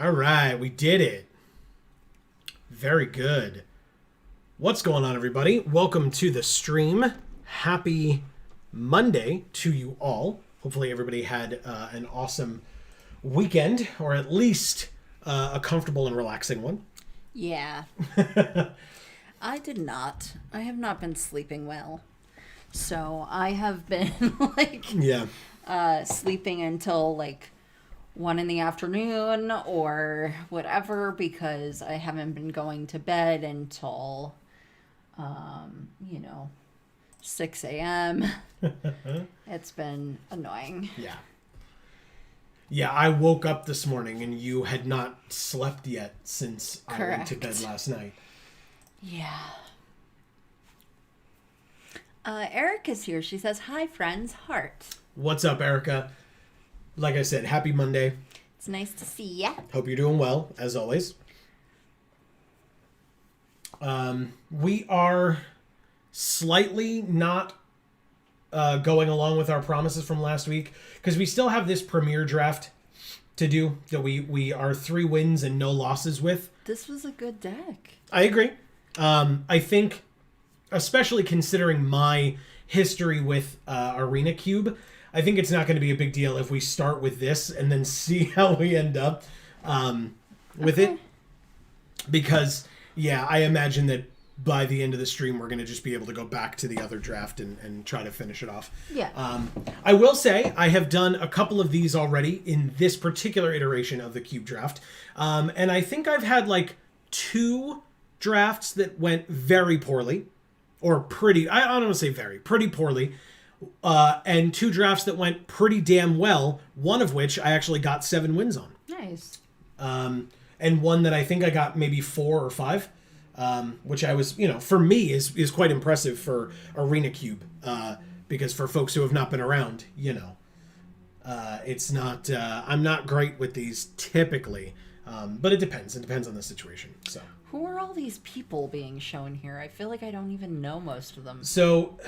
All right, we did it. Very good. What's going on, everybody? Welcome to the stream. Happy Monday to you all. Hopefully everybody had an awesome weekend, or at least a comfortable and relaxing one. Yeah. I did not. I have not been sleeping well. So I have been sleeping until 1 in the afternoon or whatever, because I haven't been going to bed until 6 a.m. It's been annoying. Yeah, I woke up this morning and you had not slept yet since I went to bed last night. Yeah. Erica's here. She says, "Hi, friends. Heart." What's up, Erica? Like I said, happy Monday. It's nice to see ya. Hope you're doing well, as always. We are slightly not going along with our promises from last week, because we still have this premiere draft to do that we are 3 wins and no losses with. This was a good deck. I agree. I think, especially considering my history with Arena Cube, I think it's not going to be a big deal if we start with this and then see how we end up with it. Because, yeah, I imagine that by the end of the stream, we're going to just be able to go back to the other draft and try to finish it off. Yeah. I will say I have done a couple of these already in this particular iteration of the Cube draft. And I think I've had 2 drafts that went very poorly. Or pretty, I don't want to say very, pretty poorly. and 2 drafts that went pretty damn well, one of which I actually got 7 wins on. Nice. And one that I think I got maybe 4 or 5, which I was, for me is quite impressive for Arena Cube, because for folks who have not been around, it's not, I'm not great with these typically, but it depends. It depends on the situation. So Who are all these people being shown here? I feel like I don't even know most of them. So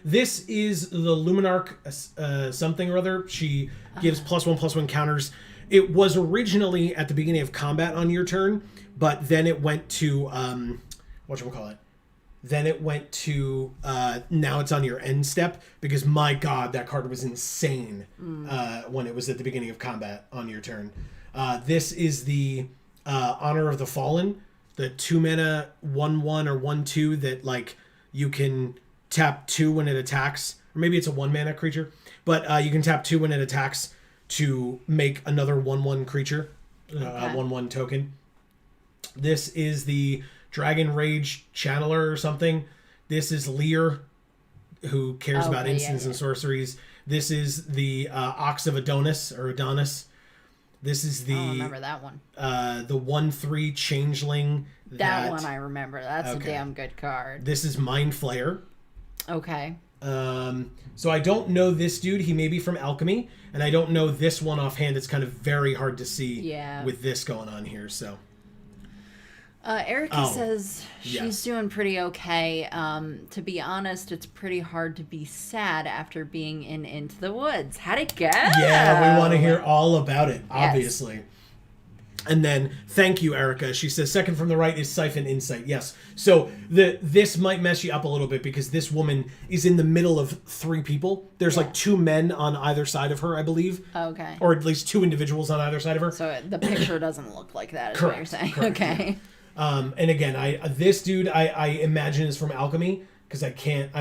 this is the Luminarch something or other. She gives +1/+1 counters. It was originally at the beginning of combat on your turn, but then it went to whatchamacallit. Then it went to now it's on your end step, because my god, that card was insane when it was at the beginning of combat on your turn. This is the Honor of the Fallen, the 2-mana 1/1 or 1/2 that like you can tap 2 when it attacks, or maybe it's a 1-mana creature, but you can tap 2 when it attacks to make another 1/1 creature, 1/1 token. This is the Dragon Rage Channeler or something. This is Lear, who cares about instants and sorceries. This is the Ox of Adonis, or Adonis. This is the... I remember that one. The 1/3 Changeling. That one I remember. That's a damn good card. This is Mind Flayer. Okay. So I don't know this dude. He may be from Alchemy, and I don't know this one offhand. It's kind of very hard to see with this going on here. So Erica says she's doing pretty okay. To be honest, it's pretty hard to be sad after being in Into the Woods. How'd it go? Yeah, we want to hear all about it, obviously. Yes. And then, thank you, Erica. She says, second from the right is Siphon Insight. Yes. So this might mess you up a little bit, because this woman is in the middle of 3 people. There's like 2 men on either side of her, I believe. Okay. Or at least 2 individuals on either side of her. So the picture doesn't look like that, is Correct, what you're saying. Correct, okay. Yeah. And again, this dude I imagine is from Alchemy, because I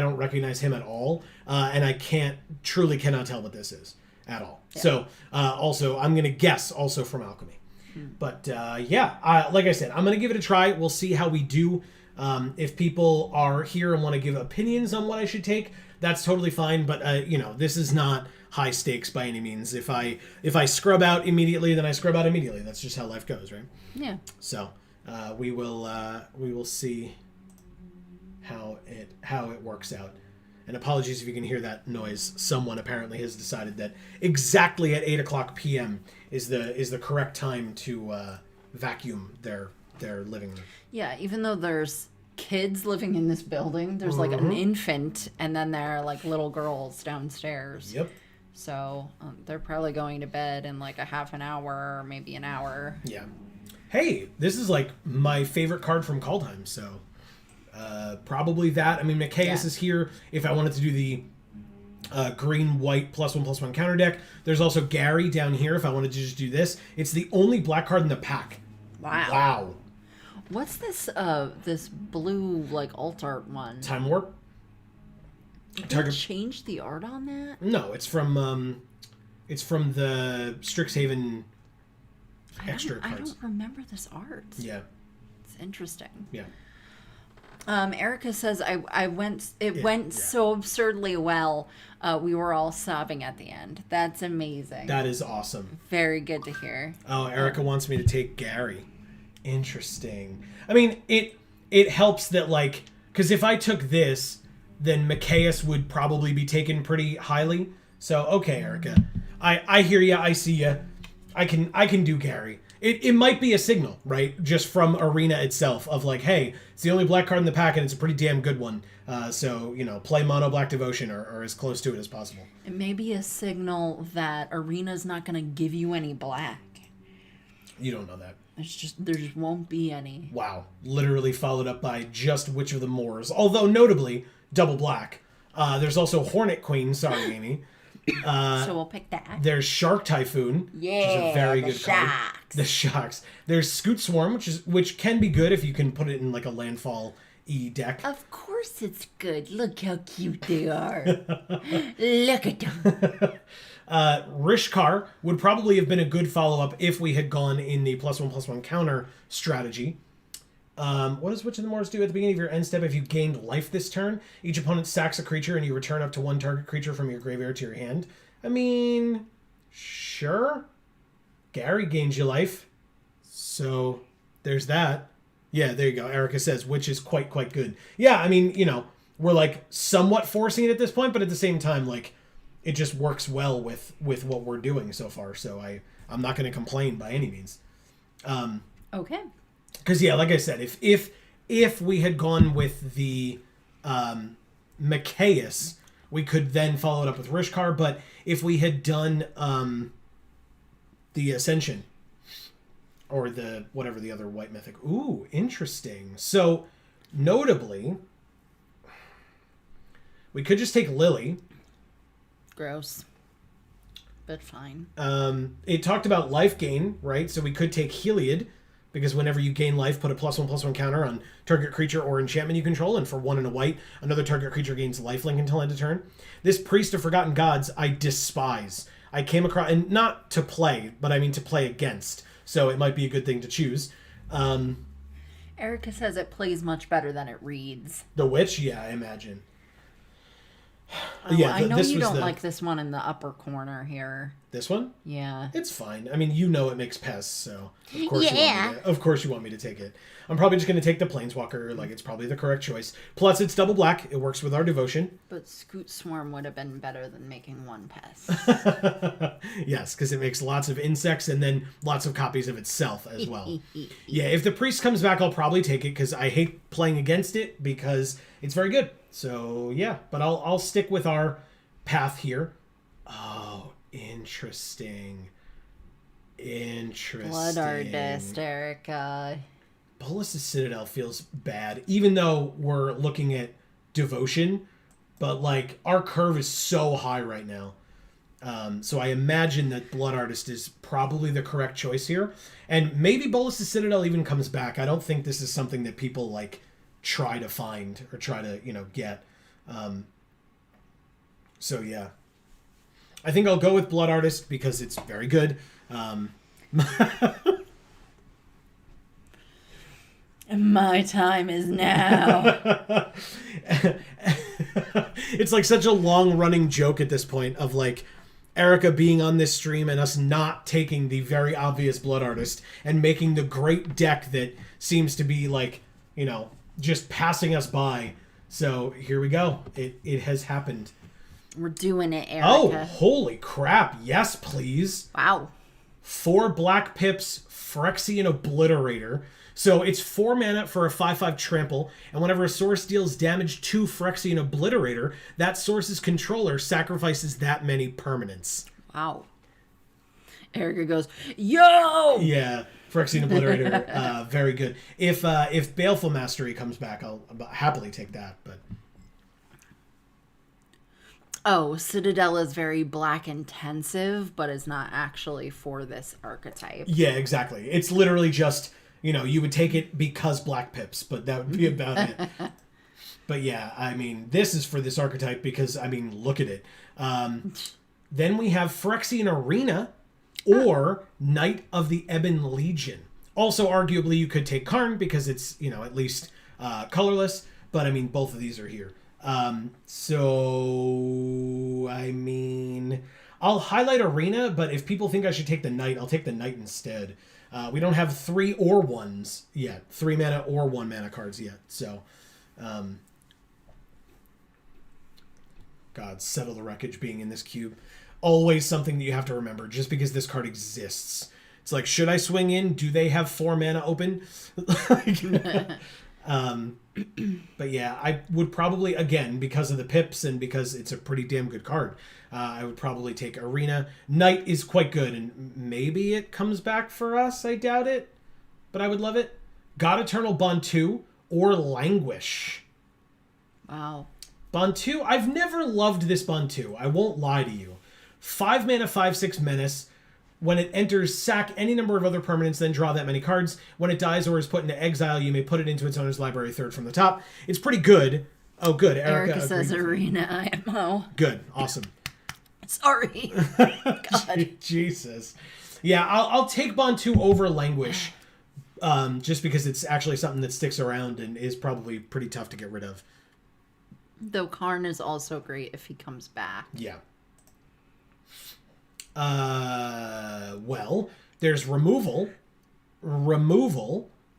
don't recognize him at all. And I truly cannot tell what this is at all. Yeah. So also, I'm going to guess also from Alchemy. But like I said, I'm going to give it a try. We'll see how we do. If people are here and want to give opinions on what I should take, that's totally fine. But, this is not high stakes by any means. If I scrub out immediately, then I scrub out immediately. That's just how life goes, right? Yeah. So we will see how it works out. And apologies if you can hear that noise. Someone apparently has decided that exactly at 8:00 p.m. is the correct time to vacuum their living room. Yeah, even though there's kids living in this building, there's like an infant, and then there are like little girls downstairs. Yep. So they're probably going to bed in like a half an hour or maybe an hour. Yeah. Hey, this is like my favorite card from Kaldheim, so probably that. I mean, Mikaeus is here if I wanted to do the green-white +1/+1 counter deck. There's also Gary down here if I wanted to just do this. It's the only black card in the pack. Wow. What's this this blue like alt art one? Time Warp. Did you change the art on that? No, it's from the Strixhaven extra cards. I don't remember this art. Yeah. It's interesting. Yeah. Erica says I went so absurdly well. We were all sobbing at the end. That's amazing. That is awesome. Very good to hear. Oh, Erica wants me to take Gary. Interesting. I mean, it helps that like, because if I took this, then Mikaeus would probably be taken pretty highly. So okay, Erica, I hear you. I see you. I can do Gary. It might be a signal, right? Just from Arena itself of like, hey, it's the only black card in the pack and it's a pretty damn good one. So, play Mono Black Devotion or as close to it as possible. It may be a signal that Arena's not going to give you any black. You don't know that. There just won't be any. Wow. Literally followed up by just Witch of the Moors. Although, notably, double black. There's also Hornet Queen. Sorry, Amy. So we'll pick that. There's Shark Typhoon, which is a very good card. The Shocks. There's Scoot Swarm, which can be good if you can put it in like a landfall deck. Of course it's good. Look how cute they are. Look at them. Rishkar would probably have been a good follow-up if we had gone in the +1/+1 counter strategy. What does Witch of the Moors do at the beginning of your end step? If you gained life this turn, each opponent sacks a creature and you return up to one target creature from your graveyard to your hand. I mean, sure. Gary gains you life. So there's that. Yeah, there you go. Erica says, which is quite good. Yeah, I mean, we're like somewhat forcing it at this point, but at the same time, like, it just works well with what we're doing so far. So I'm not going to complain by any means. Okay. Because, yeah, like I said, if we had gone with the Machias, we could then follow it up with Rishkar. But if we had done the Ascension, or the whatever the other white mythic. Ooh, interesting. So, notably, we could just take Lily. Gross. But fine. It talked about life gain, right? So we could take Heliod, because whenever you gain life, put a +1/+1 counter on target creature or enchantment you control, and for 1 and a white, another target creature gains lifelink until end of turn. This Priest of Forgotten Gods, I despise. I came across, and not to play, but I mean to play against. So it might be a good thing to choose. Erica says it plays much better than it reads. The Witch? Yeah, I imagine. Oh, yeah, I know you don't like this one in the upper corner here. This one? Yeah. It's fine. I mean, it makes pests, so of course you want me to take it. I'm probably just going to take the Planeswalker. Like, it's probably the correct choice. Plus, it's double black. It works with our devotion. But Scoot Swarm would have been better than making one pest. Yes, because it makes lots of insects and then lots of copies of itself as well. Yeah, if the Priest comes back, I'll probably take it because I hate playing against it because it's very good. So, yeah, but I'll stick with our path here. Oh, interesting. Blood Artist, Erica. Bolas' Citadel feels bad, even though we're looking at devotion, but, like, our curve is so high right now. So I imagine that Blood Artist is probably the correct choice here. And maybe Bolas' Citadel even comes back. I don't think this is something that people, like, try to find or try to, get. So, yeah. I think I'll go with Blood Artist because it's very good. My time is now. It's like such a long-running joke at this point of, like, Erica being on this stream and us not taking the very obvious Blood Artist and making the great deck that seems to be, like, just passing us by. So here we go. It has happened. We're doing it, Erica. Oh, holy crap. Yes, please. Wow. 4 black pips, Phyrexian Obliterator. So it's 4 mana for a 5/5 trample, and whenever a source deals damage to Phyrexian Obliterator, that source's controller sacrifices that many permanents. Wow. Erica goes, yo! Yeah, Phyrexian Obliterator, very good. If Baleful Mastery comes back, I'll happily take that, but... Oh, Citadel is very black intensive, but is not actually for this archetype. Yeah, exactly. It's literally just, you would take it because black pips, but that would be about it. But yeah, I mean, this is for this archetype because, I mean, look at it. Then we have Phyrexian Arena or Knight of the Ebon Legion. Also, arguably, you could take Karn because it's, at least colorless, but I mean, both of these are here. So, I mean, I'll highlight Arena, but if people think I should take the Knight, I'll take the Knight instead. We don't have 3 or 1s yet. 3 mana or 1 mana cards yet. So, God, Settle the Wreckage being in this cube. Always something that you have to remember, just because this card exists. It's like, should I swing in? Do they have 4 mana open? But yeah, I would probably, again, because of the pips and because it's a pretty damn good card, I would probably take Arena. Knight is quite good, and maybe it comes back for us. I doubt it, but I would love it. God Eternal Bantu or Languish. Wow. Bantu, I've never loved this Bantu. I won't lie to you. 5 mana, 5/6 menace. When it enters, sack any number of other permanents, then draw that many cards. When it dies or is put into exile, you may put it into its owner's library 3rd from the top. It's pretty good. Oh, good. Erica says Arena IMO. Good. Awesome. Sorry. God. Jesus. Yeah, I'll take Bantu over Languish, just because it's actually something that sticks around and is probably pretty tough to get rid of. Though Karn is also great if he comes back. Yeah. Well, there's removal,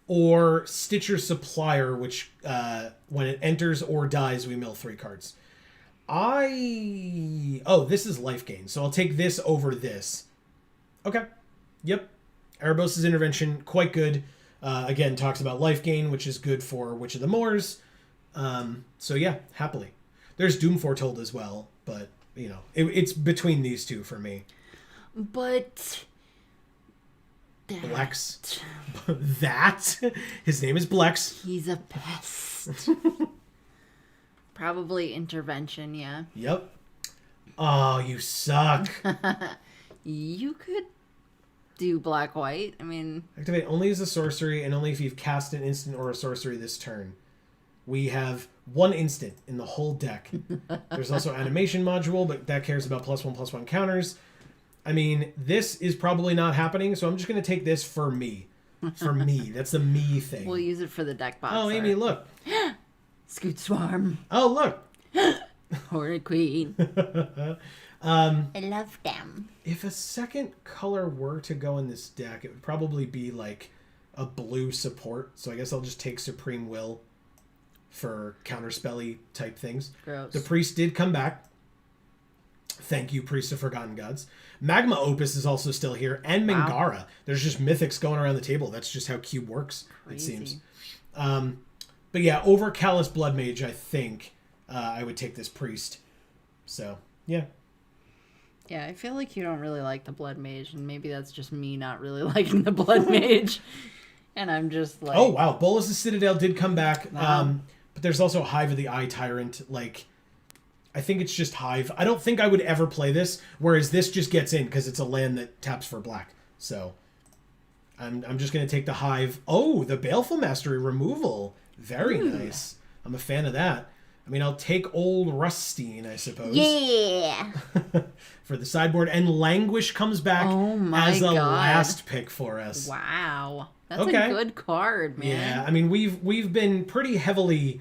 or Stitcher Supplier, which when it enters or dies, we mill 3 cards. This is life gain, so I'll take this over this. Okay. Yep. Erebos' intervention, quite good. Again, talks about life gain, which is good for Witch of the Moors. So yeah, happily. There's Doom Foretold as well, but, you know, it's between these two for me. But... Blex. That? His name is Blex. He's a pest. Probably intervention, yeah. Yep. Oh, you suck. You could do black-white. I mean... Activate only as a sorcery and only if you've cast an instant or a sorcery this turn. We have 1 instant in the whole deck. There's also animation module, but that cares about +1/+1 counters. I mean, this is probably not happening, so I'm just going to take this for me. For me. That's the me thing. We'll use it for the deck box. Oh, Amy, look. Scoot Swarm. Oh, look. Horrid Queen. I love them. If a second color were to go in this deck, it would probably be like a blue support. So I guess I'll just take Supreme Will for counterspelly type things. Gross. The Priest did come back. Thank you, Priest of Forgotten Gods. Magma Opus is also still here, and Mangara. Wow. There's just mythics going around the table. That's just how Cube works, Crazy. It seems. But yeah, over Callous Blood Mage, I think I would take this Priest. So, yeah. Yeah, I feel like you don't really like the Blood Mage, and maybe that's just me not really liking the Blood Mage. And I'm just like... Oh, wow. Bolas' Citadel did come back. Wow. But there's also Hive of the Eye Tyrant. Like, I think it's just Hive. I don't think I would ever play this, whereas this just gets in because it's a land that taps for black. So, I'm just going to take the Hive. Oh, the Baleful Mastery removal. Very nice. I'm a fan of that. I mean, I'll take old Rustine, I suppose. Yeah. For the sideboard. And Languish comes back as a last pick for us. Wow. That's a good card, man. Yeah, I mean, we've been pretty heavily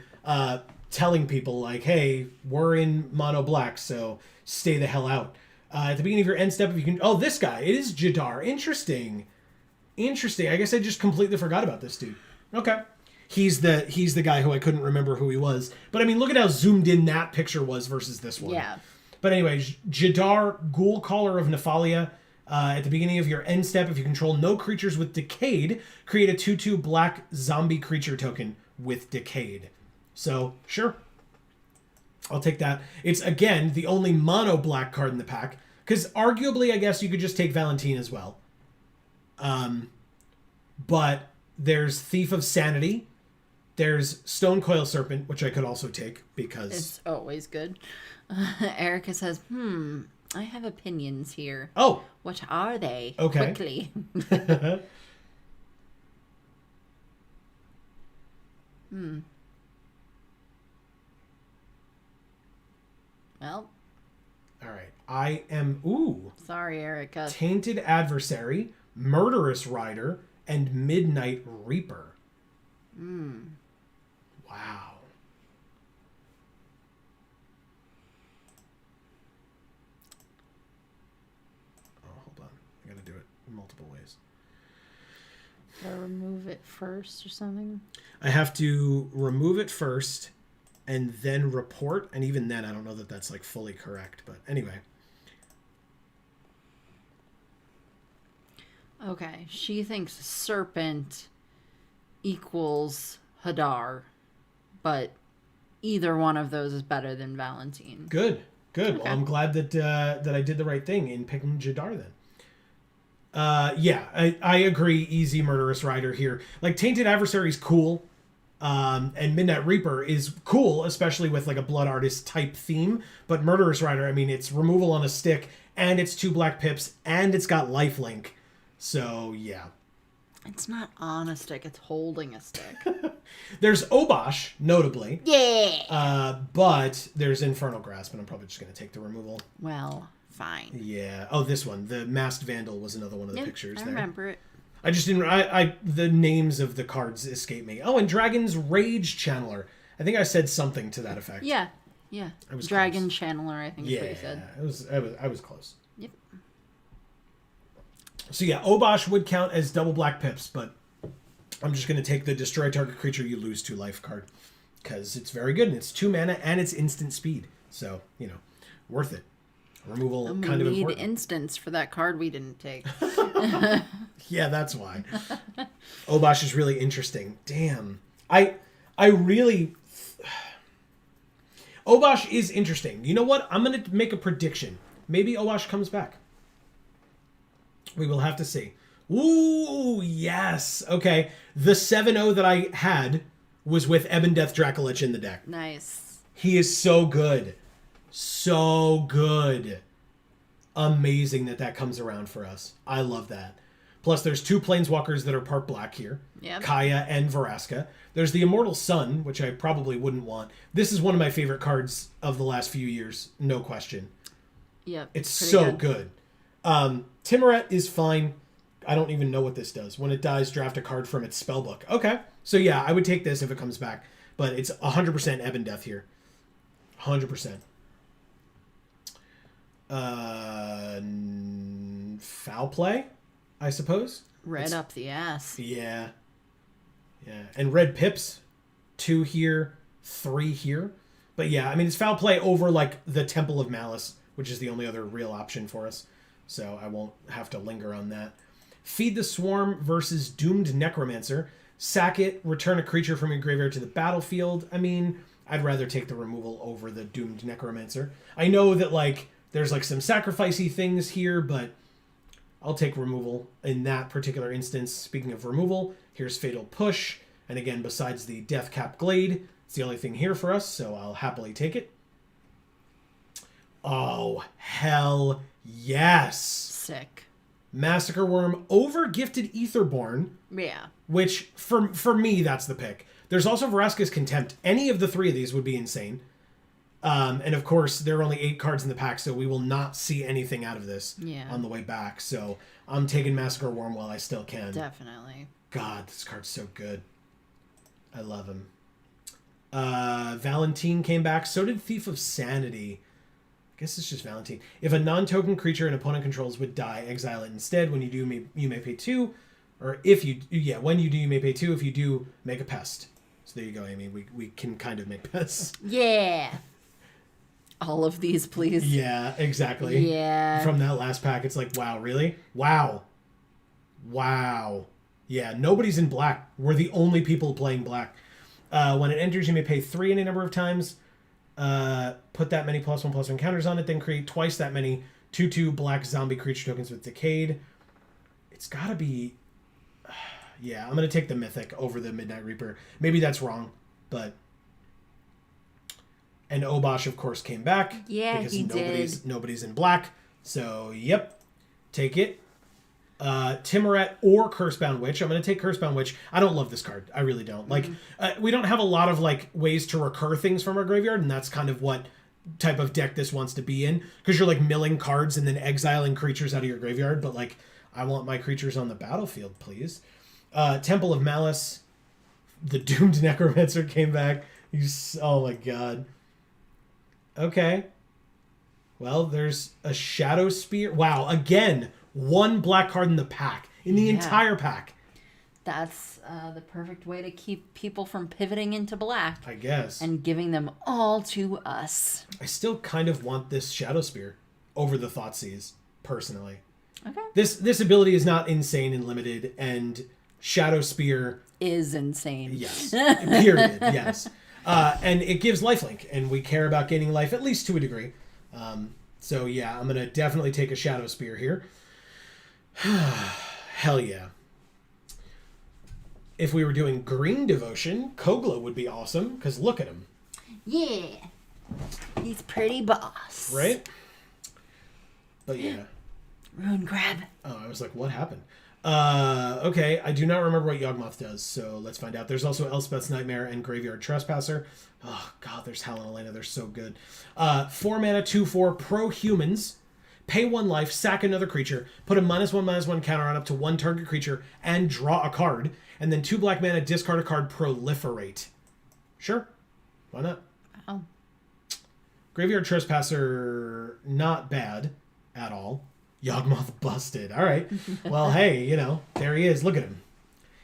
telling people, like, hey, we're in mono black, so stay the hell out. At the beginning of your end step, if you can... Oh, this guy. It is Jadar. Interesting. I guess I just completely forgot about this dude. Okay. He's the guy who I couldn't remember who he was. But I mean, look at how zoomed in that picture was versus this one. Yeah. But anyway, Jadar, Ghoul Caller of Nephalia. At the beginning of your end step, if you control no creatures with Decayed, create a 2/2 black zombie creature token with Decayed. So, sure. I'll take that. It's, again, the only mono black card in the pack. Because arguably, I guess you could just take Valentine as well. But there's Thief of Sanity. There's Stone Coil Serpent, which I could also take because... It's always good. Erica says, I have opinions here. Oh. What are they? Okay. Quickly. Well. All right. I am... Ooh. Sorry, Erica. Tainted Adversary, Murderous Rider, and Midnight Reaper. Wow. Oh, hold on. I gotta do it in multiple ways. Gotta remove it first or something? I have to remove it first and then report, and even then I don't know that that's like fully correct, but anyway. Okay, she thinks Serpent equals Hadar, but either one of those is better than Valentine. Good. Okay. Well, I'm glad that I did the right thing in picking Jadar then. Yeah, I agree. Easy Murderous Rider here. Like, Tainted Adversary is cool, and Midnight Reaper is cool, especially with like a Blood Artist type theme. But Murderous Rider, I mean, it's removal on a stick, and it's 2 black pips, and it's got lifelink. So, yeah. It's not on a stick, it's holding a stick. There's Obosh, notably. Yeah! But there's Infernal Grasp, and I'm probably just going to take the removal. Well, fine. Yeah. Oh, this one. The Masked Vandal was another one of the pictures there. I remember it. I just didn't. The names of the cards escape me. Oh, and Dragon's Rage Channeler. I think I said something to that effect. Yeah. I was Dragon close. Channeler, I think is what you said. I was close. Yep. So yeah, Obosh would count as double black pips, but I'm just going to take the destroy target creature you lose 2 life card because it's very good and it's 2 mana and it's instant speed. So, worth it. Removal kind of need important. instance for that card we didn't take. Yeah, that's why. Obosh is really interesting. Damn. I really... Obosh is interesting. You know what? I'm going to make a prediction. Maybe Obosh comes back. We will have to see. Ooh, yes. Okay. The 7-0 that I had was with Ebon Death Dracolich in the deck. Nice. He is so good. So good. Amazing that comes around for us. I love that. Plus, there's 2 Planeswalkers that are part black here. Yep. Kaya and Vraska. There's the Immortal Sun, which I probably wouldn't want. This is one of my favorite cards of the last few years. No question. Yep. It's so good. Timoret is fine. I don't even know what this does. When it dies, draft a card from its spellbook. Okay. So yeah, I would take this if it comes back. But it's 100% Ebon Death here. 100%. Foul play, I suppose. Red up the ass. Yeah. And red pips. 2 here, 3 here. But yeah, I mean, it's foul play over like the Temple of Malice, which is the only other real option for us. So I won't have to linger on that. Feed the Swarm versus Doomed Necromancer. Sack it, return a creature from your graveyard to the battlefield. I mean, I'd rather take the removal over the Doomed Necromancer. I know that like there's like some sacrificey things here, but I'll take removal in that particular instance. Speaking of removal, here's Fatal Push. And again, besides the Deathcap Glade, it's the only thing here for us, so I'll happily take it. Oh, hell yes. Sick. Massacre Worm over Gifted Aetherborn. Yeah. Which, for me, that's the pick. There's also Vraska's Contempt. Any of the 3 of these would be insane. And of course, there are only 8 cards in the pack, so we will not see anything out of this on the way back. So I'm taking Massacre Worm while I still can. Definitely. God, this card's so good. I love him. Valentine came back. So did Thief of Sanity. I guess it's just Valentine. If a non-token creature an opponent controls would die, exile it instead. When you do, you may pay 2. Or if you... Yeah, when you do, you may pay 2. If you do, make a pest. So there you go, Amy. We can kind of make pests. Yeah. All of these, please. Yeah, exactly. Yeah. From that last pack, it's like, wow, really? Wow. Yeah, nobody's in black. We're the only people playing black. When it enters, you may pay 3 any number of times. Put that many +1/+1 counters on it, then create twice that many 2/2 black zombie creature tokens with Decayed. It's gotta be... Yeah, I'm gonna take the Mythic over the Midnight Reaper. Maybe that's wrong, but... And Obosh, of course, came back. Yeah, because he did. Nobody's in black. So, yep. Take it. Timoret or Cursebound Witch. I'm going to take Cursebound Witch. I don't love this card. I really don't. Like, we don't have a lot of, like, ways to recur things from our graveyard, and that's kind of what type of deck this wants to be in. Because you're, like, milling cards and then exiling creatures out of your graveyard, but, like, I want my creatures on the battlefield, please. Temple of Malice. The Doomed Necromancer came back. Oh, my God. Okay. Well, there's a Shadow Spear. Wow, again, 1 black card in the pack. In the entire pack. That's the perfect way to keep people from pivoting into black. I guess. And giving them all to us. I still kind of want this Shadow Spear over the Thoughtseize, personally. Okay. This ability is not insane and limited, and Shadow Spear... is insane. Yes. Period. Yes. And it gives lifelink, and we care about gaining life, at least to a degree. So yeah, I'm going to definitely take a Shadow Spear here. Hell yeah. If we were doing Green Devotion, Kogla would be awesome, because look at him. Yeah. He's pretty boss. Right? But yeah. Rune Grab. Oh, I was like, what happened? Okay, I do not remember what Yawgmoth does, so let's find out. There's also Elspeth's Nightmare and Graveyard Trespasser. Oh, God, there's Hal and Elena. They're so good. 4 mana, 2/4, pro-humans. pay 1 life, sack another creature, put a -1/-1 counter on up to 1 target creature, and draw a card. And then 2 black mana, discard a card, proliferate. Sure. Why not? Oh. Graveyard Trespasser, not bad at all. Yawgmoth busted. All right. Well, hey, you know, there he is. Look at him.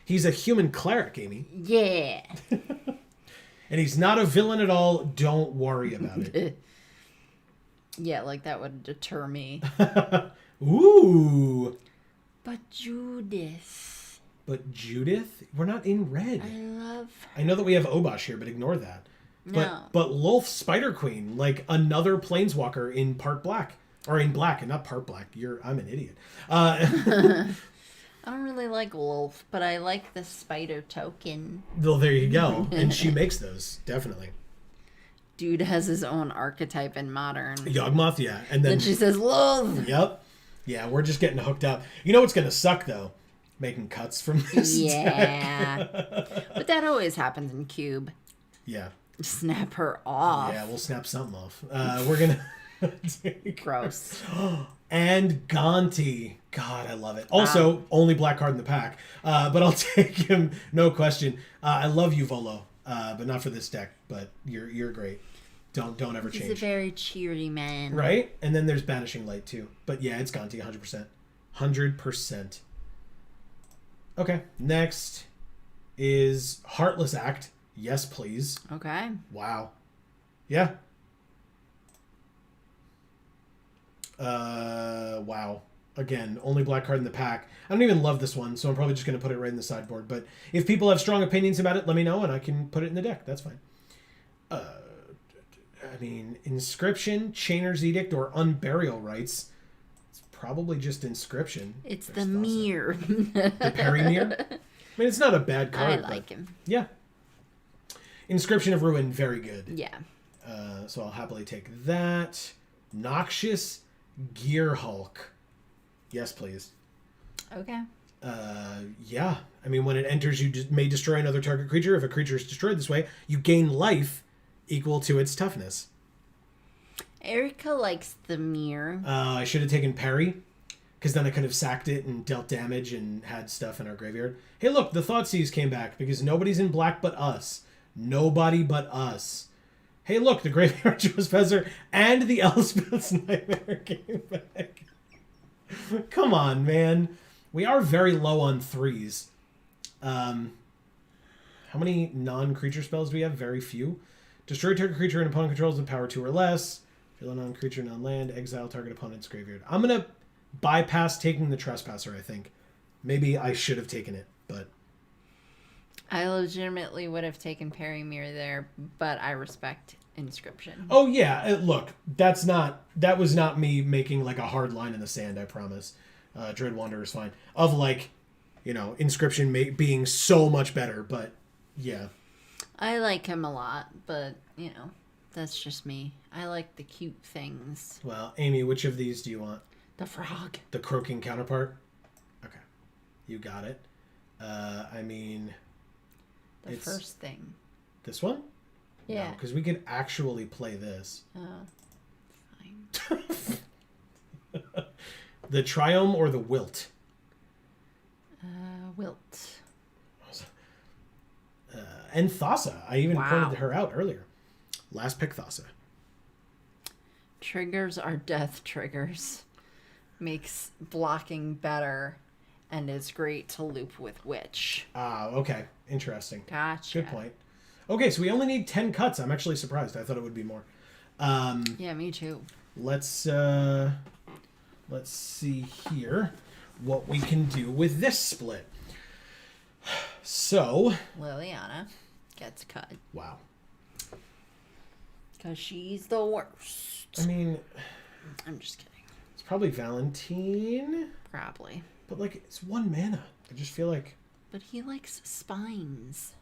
He's a human cleric, Amy. Yeah. And he's not a villain at all. Don't worry about it. Yeah, like that would deter me. Ooh. But Judith. But Judith? We're not in red. I love her. I know that we have Obosh here, but ignore that. No. But Lolth Spider Queen, like another planeswalker in part black. Or in black, and not part black. I'm an idiot. I don't really like Wolf, but I like the spider token. Well, there you go. And she makes those, definitely. Dude has his own archetype in Modern. Yawgmoth, yeah. And Then she says, Wolf! Yep. Yeah, we're just getting hooked up. You know what's going to suck, though? Making cuts from this Yeah. But that always happens in Cube. Yeah. Snap her off. Yeah, we'll snap something off. We're going to take... Gross. And Gonti. God, I love it. Also, only black card in the pack. But I'll take him, no question. I love you, Volo, but not for this deck. But you're great. Don't ever change. He's a very cheery man. Right? And then there's Banishing Light, too. But yeah, it's Gonti, 100%. 100%. Okay, next is Heartless Act. Yes, please. Okay. Wow. Yeah. Wow. Again, only black card in the pack. I don't even love this one, so I'm probably just going to put it right in the sideboard. But if people have strong opinions about it, let me know, and I can put it in the deck. That's fine. I mean, Inscription, Chainer's Edict, or Unburial Rites. It's probably just Inscription. It's the mirror. The Perry Mirror? I mean, it's not a bad card. I like him. Yeah. Inscription of Ruin, very good. Yeah. So I'll happily take that. Noxious Gear Hulk. Yes, please. Okay. Yeah. I mean, when it enters, you may destroy another target creature. If a creature is destroyed this way, you gain life equal to its toughness. Erica likes the mirror. I should have taken Perry, because then I could have sacked it and dealt damage and had stuff in our graveyard. Hey, look, the Thoughtseize came back, because nobody's in black but us. Nobody but us. Hey, look, the Graveyard Trespasser and the Elspeth's Nightmare came back. Come on, man. We are very low on 3s. How many non-creature spells do we have? Very few. Destroy target creature and opponent controls with power 2 or less. Kill a non-creature, non-land. Exile target opponent's graveyard. I'm going to bypass taking the Trespasser, I think. Maybe I should have taken it, but... I legitimately would have taken Perry Mirror there, but I respect Inscription. Oh, yeah. Look, that was not me making like a hard line in the sand, I promise. Dread Wanderer is fine. Of like, you know, Inscription being so much better, but yeah. I like him a lot, but, you know, that's just me. I like the cute things. Well, Amy, which of these do you want? The frog. The croaking counterpart? Okay. You got it. I mean... The first thing. This one? Yeah. No, because we could actually play this. Oh, fine. The Triome or the Wilt? Wilt. And Thassa. I even pointed her out earlier. Last pick Thassa. Triggers are death triggers. Makes blocking better. And is great to loop with Witch. Ah, okay. Interesting. Gotcha. Good point. Okay, so we only need 10 cuts. I'm actually surprised. I thought it would be more. Yeah, me too. Let's see here what we can do with this split. So... Liliana gets cut. Wow. Because she's the worst. I mean... I'm just kidding. It's probably Valentine. Probably. But, like, it's 1 mana. I just feel like... But he likes spines.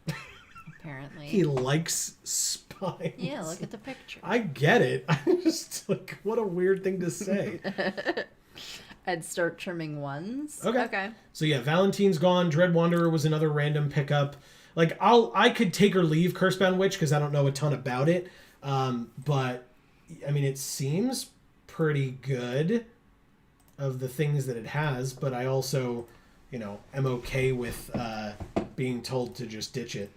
Apparently. He likes spines. Yeah, look at the picture. I get it. I'm just like, what a weird thing to say. I'd start trimming ones. Okay. So yeah, Valentine's gone. Dread Wanderer was another random pickup. Like I could take or leave Cursebound Witch because I don't know a ton about it. But I mean, it seems pretty good. of the things that it has, but I also, am okay with being told to just ditch it.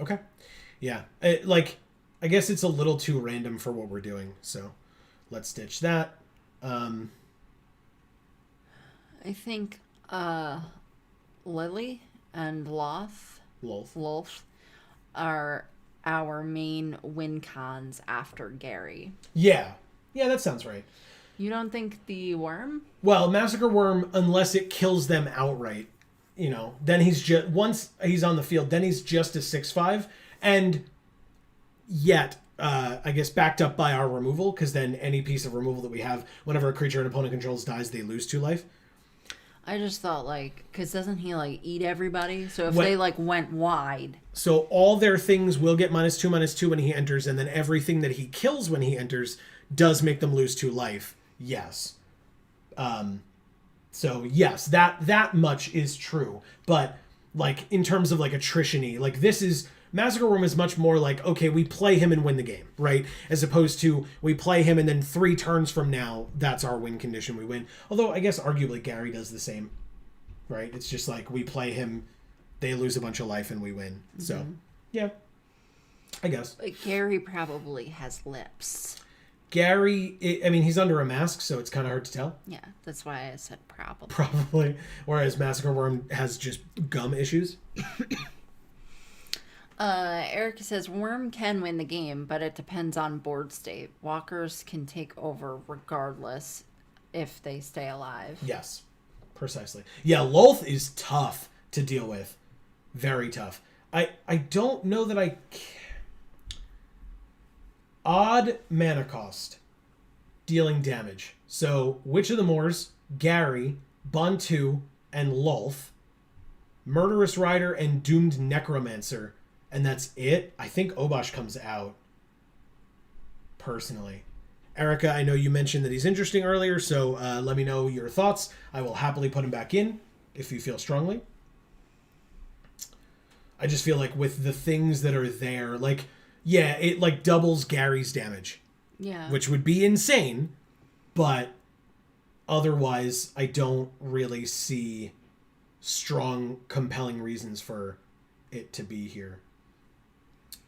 Okay. Yeah. I guess it's a little too random for what we're doing, so let's ditch that. I think Lily and Lolth are our main win cons after Gary. Yeah, that sounds right. You don't think the worm? Well, Massacre Worm, unless it kills them outright, then he's just, once he's on the field, then he's just a 6/5, and yet, I guess backed up by our removal, because then any piece of removal that we have, whenever a creature an opponent controls dies, they lose 2 life. I just thought, because doesn't he, eat everybody? So if they, went wide... So all their things will get -2/-2 when he enters, and then everything that he kills when he enters does make them lose 2 life. Yes. So, yes, that much is true. But, in terms of, attrition-y, this is... Massacre Worm is much more okay, we play him and win the game, right? As opposed to we play him and then 3 turns from now, that's our win condition, we win. Although I guess arguably Gary does the same, right? It's just we play him, they lose a bunch of life and we win. Mm-hmm. So, yeah, I guess. But Gary probably has lips. Gary, he's under a mask, so it's kind of hard to tell. Yeah, that's why I said probably. Probably. Whereas Massacre Worm has just gum issues. Erica says, Worm can win the game, but it depends on board state. Walkers can take over regardless if they stay alive. Yes, precisely. Yeah, Lolth is tough to deal with. Very tough. I don't know that I... Odd mana cost. Dealing damage. So, Witch of the Moors, Gary, Bantu, and Lolth. Murderous Rider and Doomed Necromancer. And that's it. I think Obosh comes out. Personally. Erica, I know you mentioned that he's interesting earlier, so let me know your thoughts. I will happily put him back in, if you feel strongly. I just feel with the things that are there, it doubles Gary's damage. Yeah. Which would be insane, but otherwise I don't really see strong, compelling reasons for it to be here.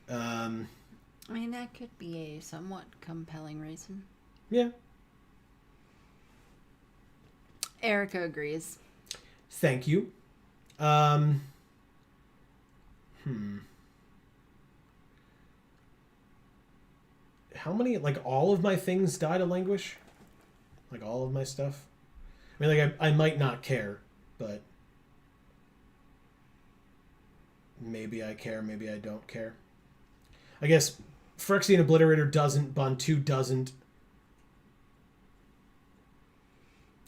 That could be a somewhat compelling reason. Yeah. Erica agrees. Thank you. How many, all of my things die to Languish? All of my stuff? I might not care, but maybe I care, maybe I don't care. I guess Phyrexian Obliterator doesn't, Bantu doesn't.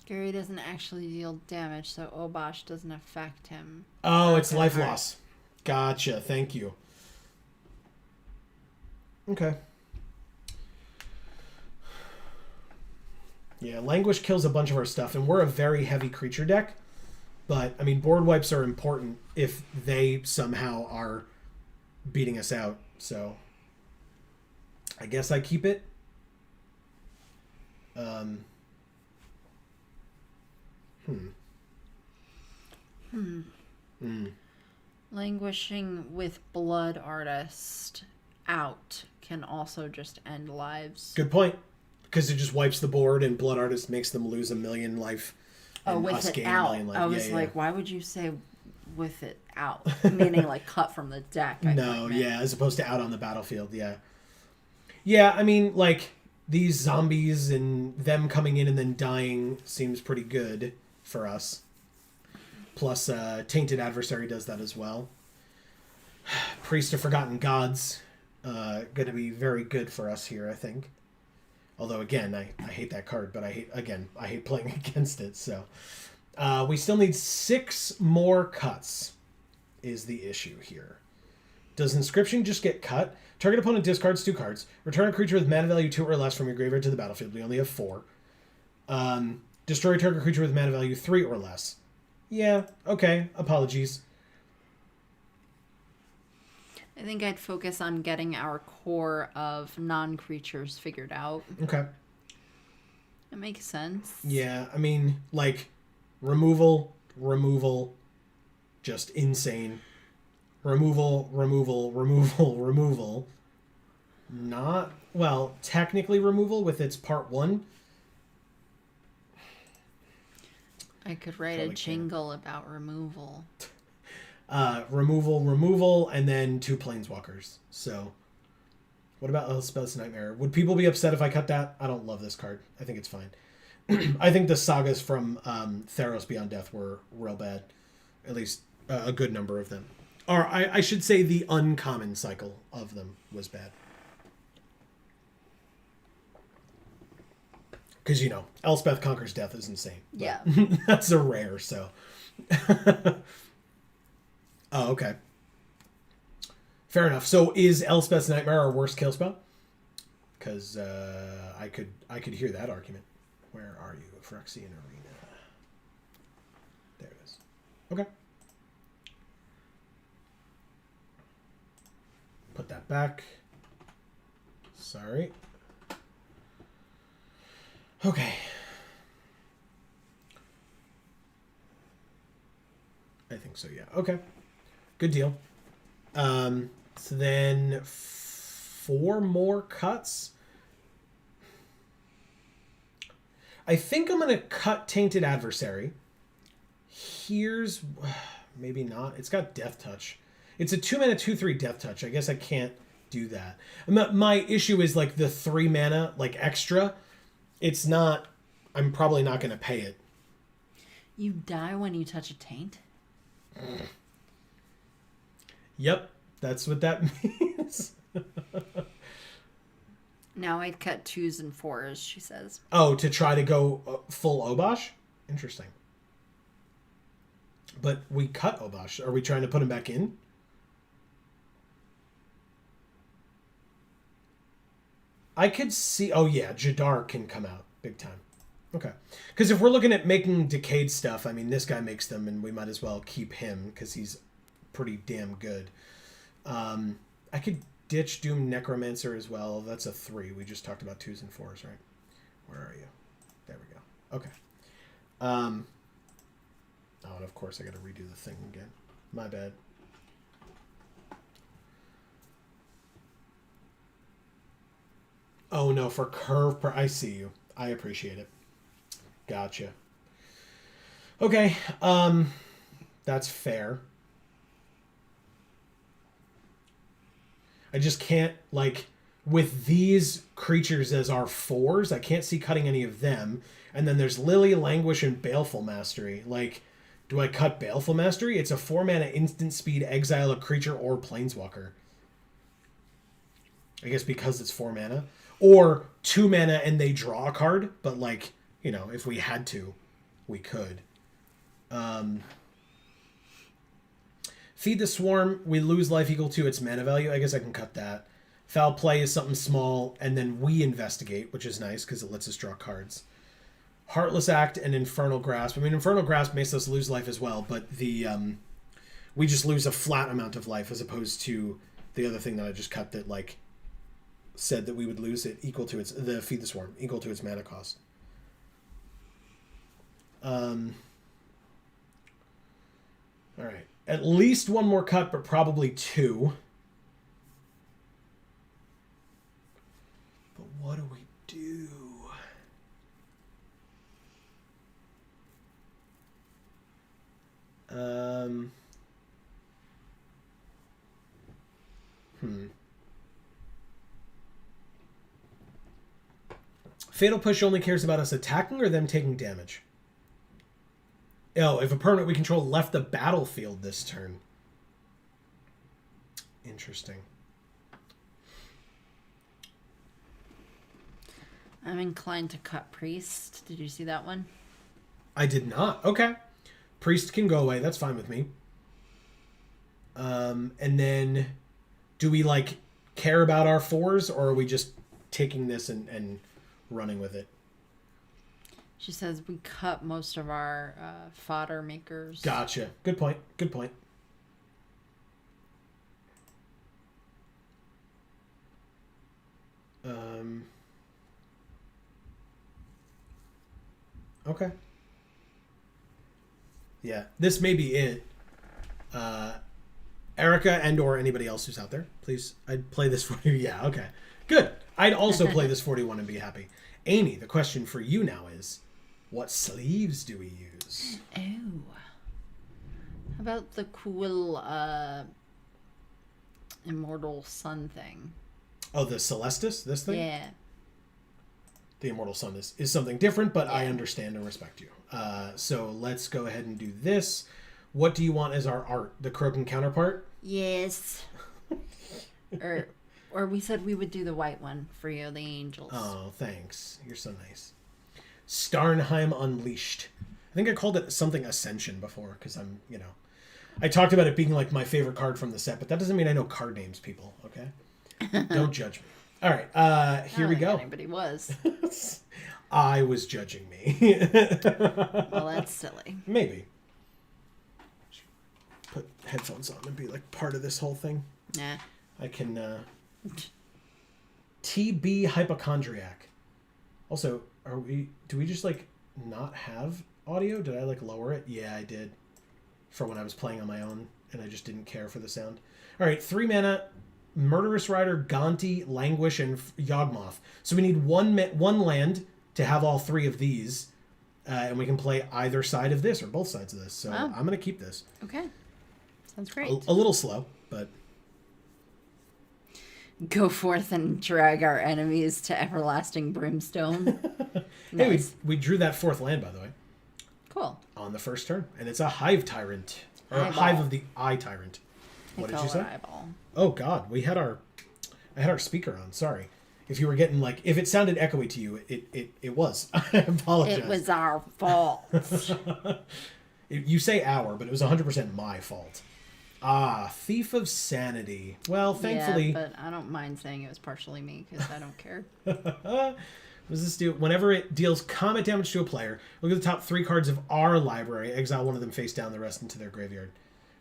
Gary doesn't actually deal damage, so Obosh doesn't affect him. Oh, it's life loss. Gotcha, thank you. Okay. Yeah, Languish kills a bunch of our stuff, and we're a very heavy creature deck. But, board wipes are important if they somehow are beating us out. So, I guess I keep it. Languishing with Blood Artist out can also just end lives. Good point. Because it just wipes the board, and Blood Artist makes them lose 1,000,000 life. Oh, with it out. I was why would you say with it out? Meaning cut from the deck. As opposed to out on the battlefield, yeah. Yeah, these zombies and them coming in and then dying seems pretty good for us. Plus, Tainted Adversary does that as well. Priest of Forgotten Gods, going to be very good for us here, I think. Although, again, I hate that card, but I hate playing against it, so... we still need 6 more cuts, is the issue here. Does Inscription just get cut? Target opponent discards 2 cards. Return a creature with mana value 2 or less from your graveyard to the battlefield. We only have 4. Destroy a target creature with mana value 3 or less. Yeah, okay. Apologies. I think I'd focus on getting our core of non-creatures figured out. Okay. It makes sense. Yeah, I mean, like, removal, just insane. Removal, removal. Not, well, technically removal with its part 1. I could write a jingle about removal. Removal, and then 2 planeswalkers. So, what about Elspeth's Nightmare? Would people be upset if I cut that? I don't love this card. I think it's fine. I think the sagas from Theros Beyond Death were real bad. At least a good number of them. Or I should say the uncommon cycle of them was bad. Because, Elspeth Conquers Death is insane. Yeah. That's a rare, so. Oh, okay. Fair enough. So is Elspeth's Nightmare our worst kill spell? Because I could hear that argument. Where are you? Phyrexian Arena. There it is. Okay. Put that back. Sorry. Okay. I think so, yeah. Okay. Good deal. So then 4 more cuts. I think I'm going to cut Tainted Adversary. Here's... Maybe not. It's got Death Touch. It's a 2-mana, 2/3 Death Touch. I guess I can't do that. My issue is, like, the 3 mana, like, extra. It's not... I'm probably not going to pay it. You die when you touch a taint? Yep. That's what that means. Now I'd cut 2s and 4s, she says. Oh, to try to go full Obosh? Interesting. But we cut Obosh. Are we trying to put him back in? I could see... Oh, yeah. Jadar can come out. Big time. Okay. Because if we're looking at making Decayed stuff, I mean, this guy makes them, and we might as well keep him, because he's pretty damn good. I could ditch Doom Necromancer as well. That's a 3. We just talked about 2s and 4s, right? Where are you? There we go. Okay. Oh, and of course I got to redo the thing again. My bad. Oh no, for curve. I see you. I appreciate it. Gotcha. Okay. That's fair. I just can't, like, with these creatures as our 4s, I can't see cutting any of them. And then there's Lily, Languish, and Baleful Mastery. Like, do I cut Baleful Mastery? It's a 4-mana instant speed, exile a creature or planeswalker. I guess because it's 4 mana. Or 2 mana and they draw a card, but, like, if we had to, we could. Feed the Swarm, we lose life equal to its mana value. I guess I can cut that. Foul Play is something small, and then we investigate, which is nice because it lets us draw cards. Heartless Act and Infernal Grasp. I mean, Infernal Grasp makes us lose life as well, but we just lose a flat amount of life as opposed to the other thing that I just cut that, like, said that we would lose it equal to the Feed the Swarm, equal to its mana cost. All right. At least 1 more cut, but probably 2. But what do we do? Fatal Push only cares about us attacking or them taking damage? Oh, if a permanent we control left the battlefield this turn. Interesting. I'm inclined to cut Priest. Did you see that one? I did not. Okay. Priest can go away. That's fine with me. And then do we, like, care about our 4s, or are we just taking this and running with it? She says we cut most of our fodder makers. Gotcha. Good point. Good point. Um, okay. Yeah, this may be it. Erica and or anybody else who's out there, please, I'd play this for you. Yeah, okay. Good. I'd also play this 41 and be happy. Amy, the question for you now is, what sleeves do we use? Oh. How about the cool Immortal Sun thing? Oh, the Celestis? This thing? Yeah. The Immortal Sun is something different, but Yeah. I understand and respect you. So let's go ahead and do this. What do you want as our art? The Krogan counterpart? Yes. or we said we would do the white one for you, the angels. Oh, thanks. You're so nice. Starnheim Unleashed. I think I called it something Ascension before, because I'm, I talked about it being like my favorite card from the set, but that doesn't mean I know card names, people, okay? Don't judge me. All right, here we go. Anybody was. I was judging me. Well, that's silly. Maybe. Put headphones on and be like part of this whole thing. Nah. I can, TB Hypochondriac. Also, do we just like not have audio? Did I like lower it? Yeah, I did. For when I was playing on my own and I just didn't care for the sound. All right, 3 mana, Murderous Rider, Gonti, Languish, and Yawgmoth. So we need one land to have all 3 of these, and we can play either side of this or both sides of this. So Wow. I'm going to keep this. Okay. Sounds great. A little slow, but... Go forth and drag our enemies to everlasting brimstone. Hey, Nice. we drew that 4th land, by the way, Cool. on the first turn. And it's a Hive Tyrant. Or Eyeball. Hive of the Eye Tyrant. What did you say? Eyeball. Oh, God. I had our speaker on. Sorry. If you were getting, like... If it sounded echoey to you, it was. I apologize. It was our fault. You say our, but it was 100% my fault. Thief of Sanity. Well, thankfully... Yeah, but I don't mind saying it was partially me because I don't care. What does this do? Whenever it deals combat damage to a player, look at the top 3 cards of our library, exile one of them face down, the rest into their graveyard.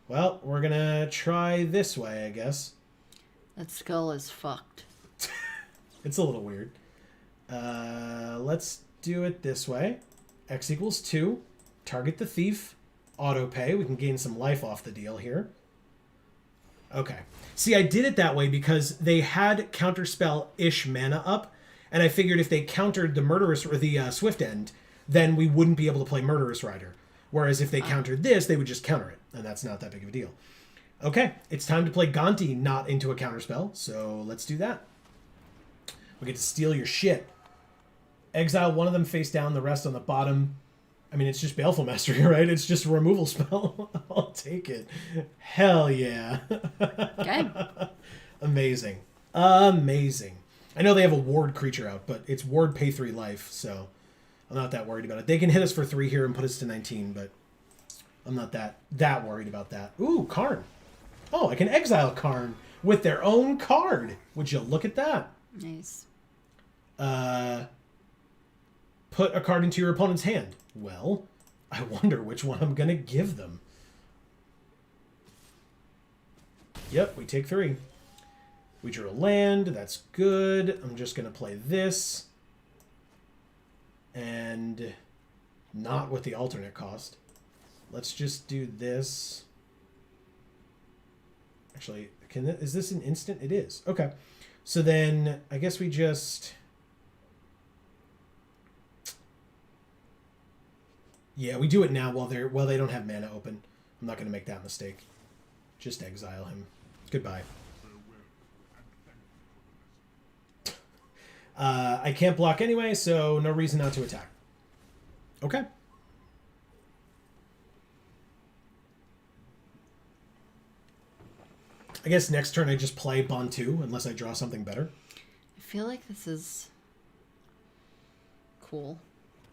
Well, we're going to try this way, I guess. That skull is fucked. It's a little weird. Let's do it this way. X equals 2. Target the thief. Auto pay. We can gain some life off the deal here. Okay. See, I did it that way because they had counterspell-ish mana up, and I figured if they countered the Murderous or the Swift End, then we wouldn't be able to play Murderous Rider. Whereas if they countered this, they would just counter it, and that's not that big of a deal. Okay, it's time to play Gonti not into a counterspell, so let's do that. We get to steal your shit. Exile one of them face down, the rest on the bottom. I mean, it's just Baleful Mastery, right? It's just a removal spell. I'll take it. Hell yeah. Okay. Amazing. Amazing. I know they have a ward creature out, but it's ward pay 3 life, so I'm not that worried about it. They can hit us for 3 here and put us to 19, but I'm not that worried about that. Ooh, Karn. Oh, I can exile Karn with their own card. Would you look at that? Nice. Put a card into your opponent's hand. Well, I wonder which one I'm going to give them. Yep, we take 3. We drew a land. That's good. I'm just going to play this. And not with the alternate cost. Let's just do this. Actually, is this an instant? It is. Okay. So then I guess we just... Yeah, we do it now while they don't have mana open. I'm not going to make that mistake. Just exile him. Goodbye. I can't block anyway, so no reason not to attack. Okay. I guess next turn I just play Bantu unless I draw something better. I feel like this is cool.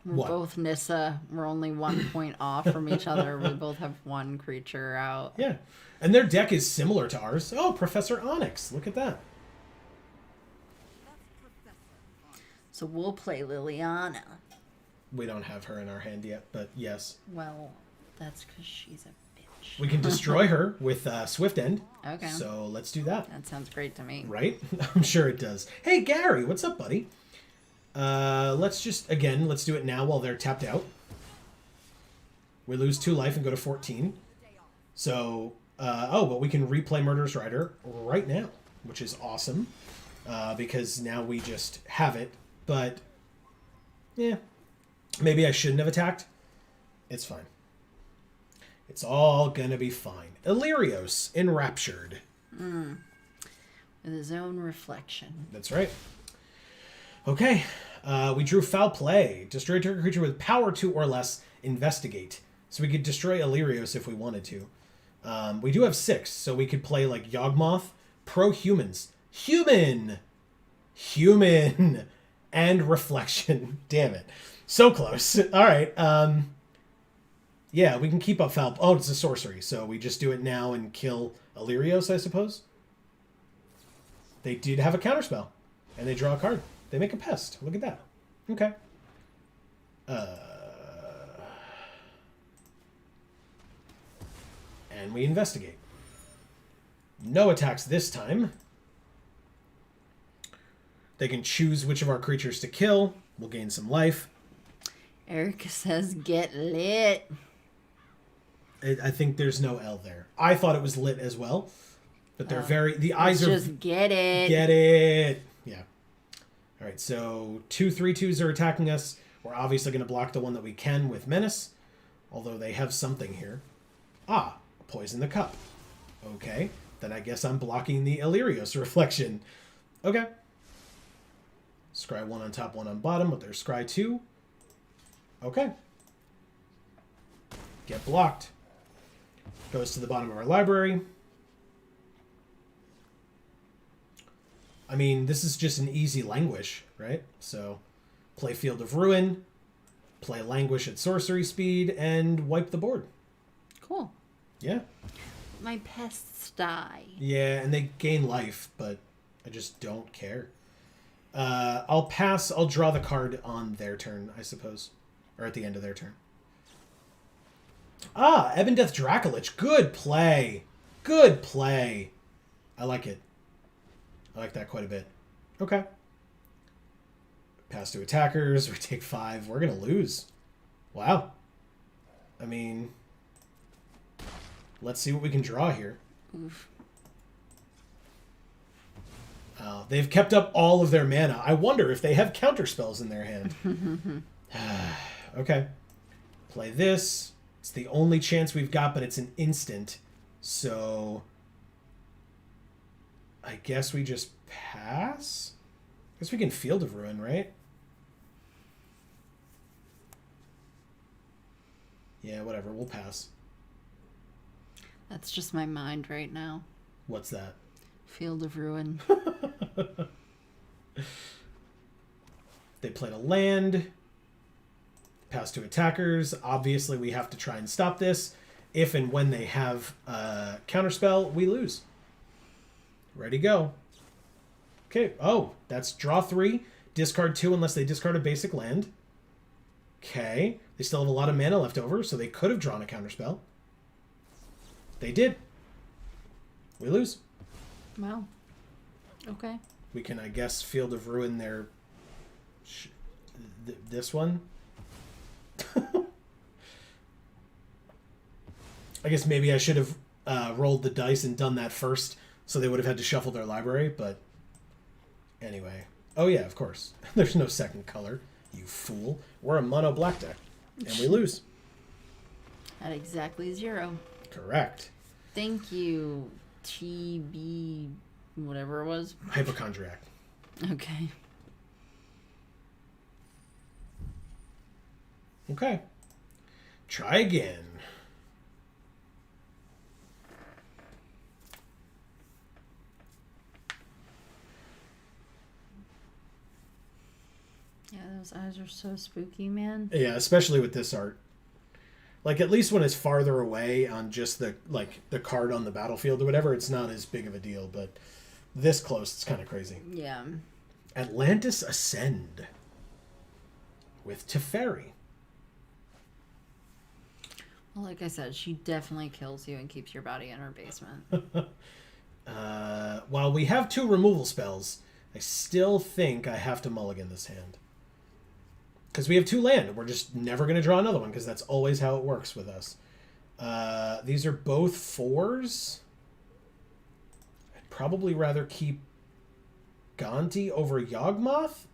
We're What? both Nissa. We're only 1 point off from each other. We both have 1 creature out. Yeah. And their deck is similar to ours. Oh, Professor Onyx. Look at that. So we'll play Liliana. We don't have her in our hand yet, but yes. Well, that's because she's a We can destroy her with Swift End. Okay. So let's do that. That sounds great to me. Right? I'm sure it does. Hey, Gary, what's up, buddy? Let's do it now while they're tapped out. We lose 2 life and go to 14. So, but we can replay Murderous Rider right now, which is awesome. Because now we just have it. But, yeah. Maybe I shouldn't have attacked. It's fine. It's all gonna be fine. Illyrios, Enraptured. With his own reflection. That's right. Okay. We drew Foul Play. Destroy target creature with power 2 or less. Investigate. So we could destroy Illyrios if we wanted to. We do have 6, so we could play like Yawgmoth, Pro-Humans. Human! And Reflection. Damn it. So close. All right. Yeah, we can keep up Foul... Oh, it's a sorcery, so we just do it now and kill Illyrios, I suppose? They did have a counterspell, and they draw a card. They make a pest. Look at that. Okay. And we investigate. No attacks this time. They can choose which of our creatures to kill. We'll gain some life. Erica says, get lit. I think there's no L there. I thought it was lit as well. But they're the eyes are... Just get it. Get it. Yeah. All right, so 2 3/2s are attacking us. We're obviously going to block the one that we can with Menace. Although they have something here. Poison the Cup. Okay. Then I guess I'm blocking the Illyrios Reflection. Okay. Scry 1 on top, 1 on bottom with their Scry 2. Okay. Get blocked. Goes to the bottom of our library. I mean, this is just an easy Languish, right? So, play Field of Ruin, play Languish at sorcery speed, and wipe the board. Cool. Yeah. My pests die. Yeah, and they gain life, but I just don't care. I'll pass. I'll draw the card on their turn, I suppose. Or at the end of their turn. Ebondeath Dracolich. Good play. Good play. I like it. I like that quite a bit. Okay. Pass to attackers. We take 5. We're going to lose. Wow. I mean, let's see what we can draw here. Oof. They've kept up all of their mana. I wonder if they have counterspells in their hand. Okay. Play this. It's the only chance we've got, but it's an instant. So I guess we just pass? I guess we can Field of Ruin, right? Yeah, whatever. We'll pass. That's just my mind right now. What's that? Field of Ruin. They played a land. Pass to attackers. Obviously, we have to try and stop this. If and when they have counterspell, we lose. Ready, go. Okay. Oh, that's draw 3. Discard 2 unless they discard a basic land. Okay. They still have a lot of mana left over, so they could have drawn a counterspell. They did. We lose. Wow. Okay. We can, I guess, Field of Ruin their... this one. I guess maybe I should have rolled the dice and done that first, so they would have had to shuffle their library, but anyway. Oh yeah, of course. There's no second color, you fool. We're a mono black deck, and we lose. At exactly 0. Correct. Thank you, TB, whatever it was. Hypochondriac. Okay. Okay. Try again. Yeah, those eyes are so spooky, man. Yeah, especially with this art. Like, at least when it's farther away on just the card on the battlefield or whatever, it's not as big of a deal, but this close, it's kind of crazy. Yeah. Atlantis Ascend with Teferi. Well, like I said, she definitely kills you and keeps your body in her basement. While we have 2 removal spells, I still think I have to mulligan this hand. Because we have 2 land, and we're just never going to draw another one, because that's always how it works with us. These are both 4s. I'd probably rather keep Gonti over Yawgmoth.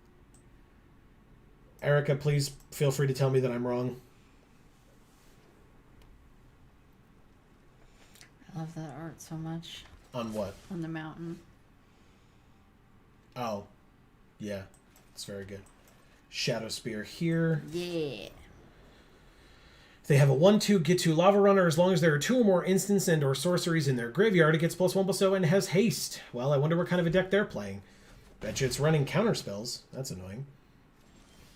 Erica, please feel free to tell me that I'm wrong. I love that art so much. On what? On the mountain. Oh, yeah. It's very good. Shadow Spear here. Yeah. They have a 1/2 get to Lava Runner. As long as there are 2 or more instants and or sorceries in their graveyard, it gets +1/+0 and has haste. Well, I wonder what kind of a deck they're playing. Betcha it's running counter spells. That's annoying.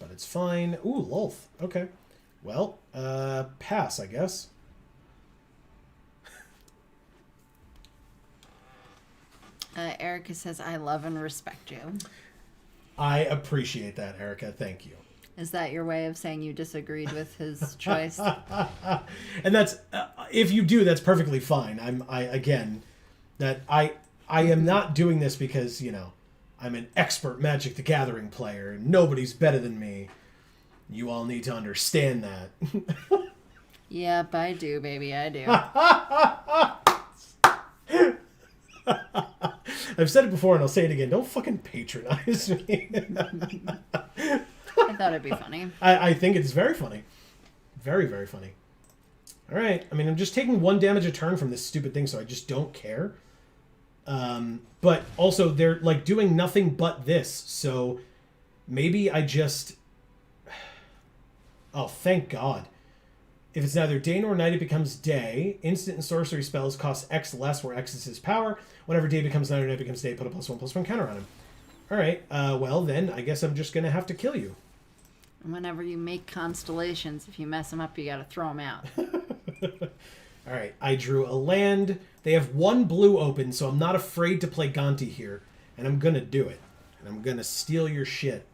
But it's fine. Ooh, Lolth. Okay. Well, pass, I guess. Erica says, I love and respect you. I appreciate that, Erica. Thank you. Is that your way of saying you disagreed with his choice? And that's, if you do, that's perfectly fine. I am not doing this because, you know, I'm an expert Magic the Gathering player and nobody's better than me. You all need to understand that. Yep, I do, baby. I do. I've said it before and I'll say it again. Don't fucking patronize me. I thought it'd be funny. I think it's very funny. Very, very funny. All right. I mean, I'm just taking 1 damage a turn from this stupid thing, so I just don't care. But also, they're like doing nothing but this, so maybe I just... Oh, thank God. If it's neither day nor night, it becomes day. Instant and sorcery spells cost X less, where X is his power. Whenever day becomes night or night becomes day, put a +1/+1 counter on him. All right. Well, then, I guess I'm just going to have to kill you. Whenever you make constellations, if you mess them up, you gotta throw them out. All right. I drew a land. They have 1 blue open, so I'm not afraid to play Gonti here. And I'm going to do it. And I'm going to steal your shit.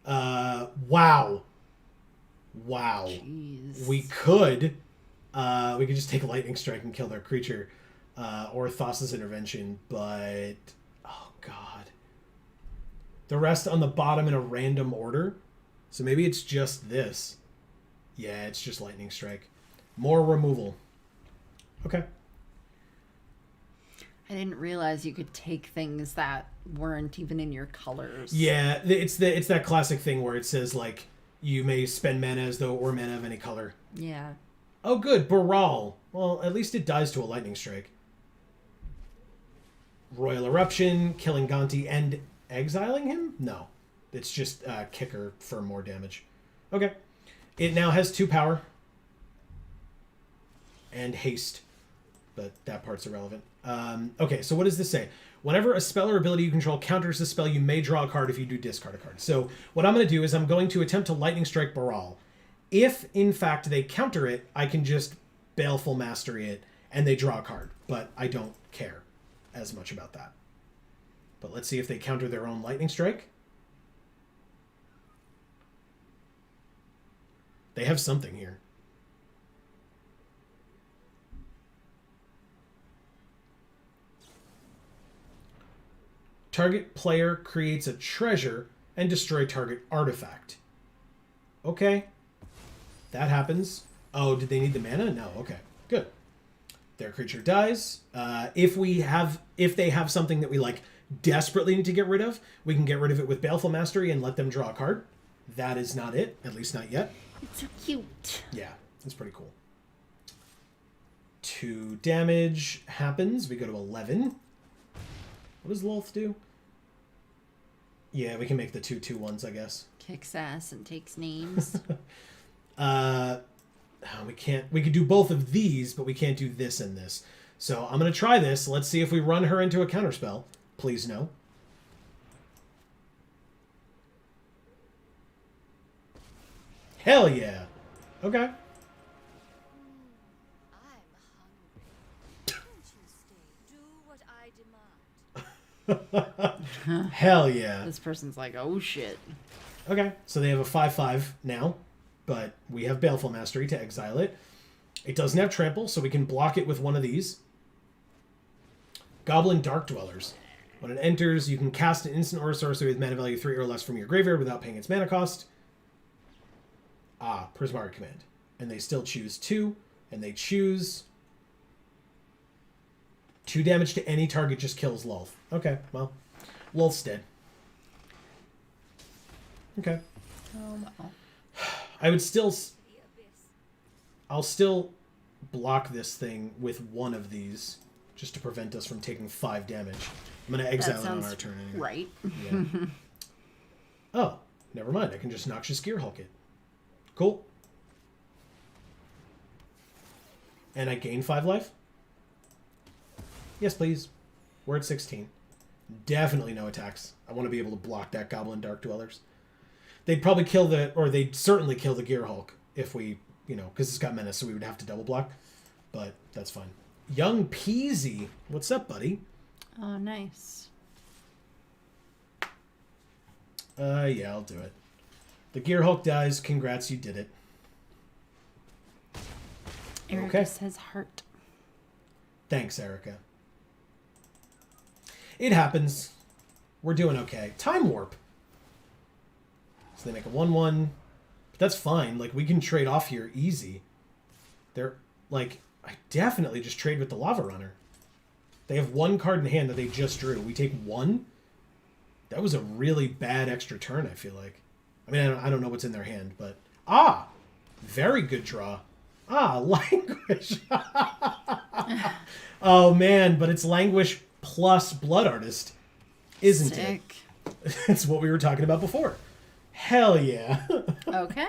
Wow. Wow. Jeez. We could just take a lightning strike and kill their creature, or Thassa's intervention, but oh god, the rest on the bottom in a random order. So maybe it's just this. Yeah, it's just lightning strike. More removal. Okay. I didn't realize you could take things that weren't even in your colors. Yeah, it's that classic thing where it says like, you may spend mana as though or mana of any color. Yeah. Oh, good. Baral. Well, at least it dies to a lightning strike. Royal Eruption, killing Gonti and exiling him? No. It's just kicker for more damage. Okay. It now has 2 power. And haste. But that part's irrelevant. Okay, so what does this say? Whenever a spell or ability you control counters the spell, you may draw a card. If you do, discard a card. So what I'm going to do is I'm going to attempt to Lightning Strike Baral. If, in fact, they counter it, I can just Baleful Mastery it, and they draw a card. But I don't care as much about that. But let's see if they counter their own Lightning Strike. They have something here. Target player creates a treasure and destroy target artifact. Okay. That happens. Oh, did they need the mana? No. Okay. Good. Their creature dies. If they have something that we like desperately need to get rid of, we can get rid of it with Baleful Mastery and let them draw a card. That is not it. At least not yet. It's so cute. Yeah. That's pretty cool. 2 damage happens. We go to 11. What does Lolth do? Yeah, we can make the 2/2/1s, I guess. Kicks ass and takes names. We can't. We could do both of these, but we can't do this and this. So I'm gonna try this. Let's see if we run her into a counterspell. Please no. Hell yeah. Okay. Hell yeah. This person's like, oh shit. Okay, so they have a 5/5 now, but we have Baleful Mastery to exile it. It doesn't have trample, so we can block it with one of these. Goblin Dark Dwellers. When it enters, you can cast an instant or a sorcery with mana value 3 or less from your graveyard without paying its mana cost. Prismari Command. And they still choose 2, and they choose 2 damage to any target just kills Lulth. Okay, well, Lulth's dead. Okay. Oh, well. I would still... I'll still block this thing with one of these just to prevent us from taking 5 damage. I'm going to exile it on our turn anyway. Right. Yeah. Oh, never mind. I can just Noxious Gear Hulk it. Cool. And I gain 5 life? Yes, please. We're at 16. Definitely no attacks. I want to be able to block that Goblin Dark Dwellers. They'd probably kill they'd certainly kill the Gear Hulk if we, because it's got Menace, so we would have to double block. But that's fine. Young Peasy. What's up, buddy? Oh, nice. Yeah, I'll do it. The Gear Hulk dies. Congrats, you did it. Erica Okay. says heart. Thanks, Erica. It happens. We're doing okay. Time Warp. So they make a 1/1. But that's fine. Like, we can trade off here easy. They're, like, I definitely just trade with the Lava Runner. They have 1 card in hand that they just drew. We take 1. That was a really bad extra turn, I feel like. I mean, I don't know what's in their hand, but... Very good draw. Languish. Oh, man, but it's Languish plus Blood Artist, isn't Sick. it? It's what we were talking about before. Hell yeah. Okay.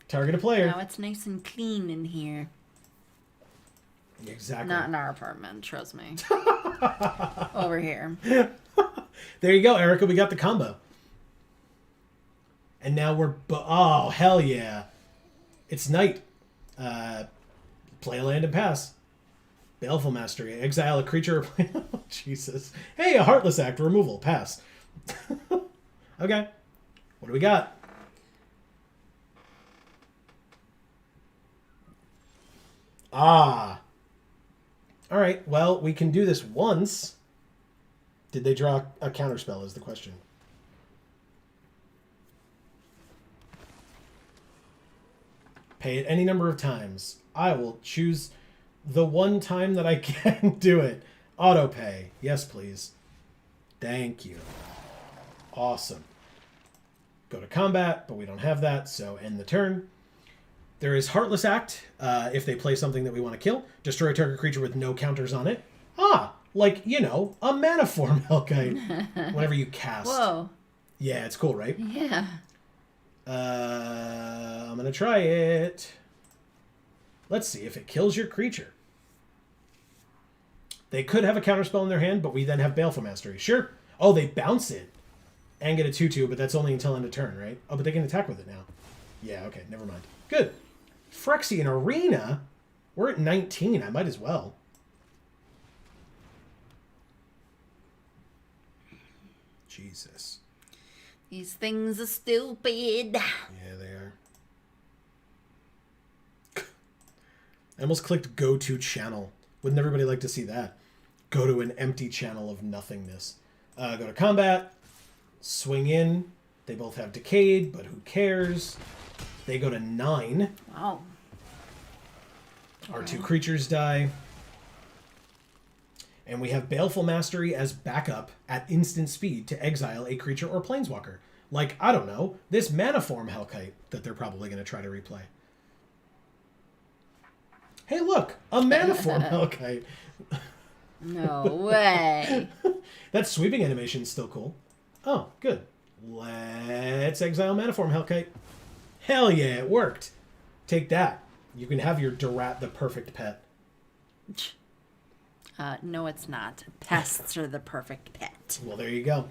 Target a player. Now it's nice and clean in here. Exactly. Not in our apartment, trust me. Over here. There you go, Erica. We got the combo. And now we're... oh, hell yeah. It's night. Play a land and pass. Baleful Mastery. Exile a creature. Oh, Jesus. Hey, a Heartless Act. Removal. Pass. Okay. What do we got? All right. Well, we can do this once. Did they draw a counterspell is the question. Pay it any number of times. I will choose the one time that I can do it. Auto pay. Yes, please. Thank you. Awesome. Go to combat, but we don't have that, so end the turn. There is Heartless Act. If they play something that we want to kill, destroy a target creature with no counters on it. Like, a Mana Form Hellkite. Whenever you cast. Whoa. Yeah, it's cool, right? Yeah. I'm going to try it. Let's see if it kills your creature. They could have a counterspell in their hand, but we then have Baleful Mastery. Sure. Oh, they bounce it and get a 2/2, but that's only until end of turn, right? Oh, but they can attack with it now. Yeah, okay, never mind. Good. Phyrexian Arena? We're at 19. I might as well. Jesus. These things are stupid. Yeah, they are. I almost clicked go to channel. Wouldn't everybody like to see that? Go to an empty channel of nothingness. Go to combat. Swing in. They both have Decayed, but who cares? They go to 9. Wow. Our 2 creatures die. And we have Baleful Mastery as backup at instant speed to exile a creature or planeswalker. Like, I don't know, this Mana Form Hellkite that they're probably going to try to replay. Hey, look, a Mana Form Hellkite. No way. That sweeping animation is still cool. Oh, good. Let's exile Mana Form Hellkite. Hell yeah, it worked. Take that. You can have your Durat the perfect pet. No, it's not. Pests are the perfect pet. Well, there you go.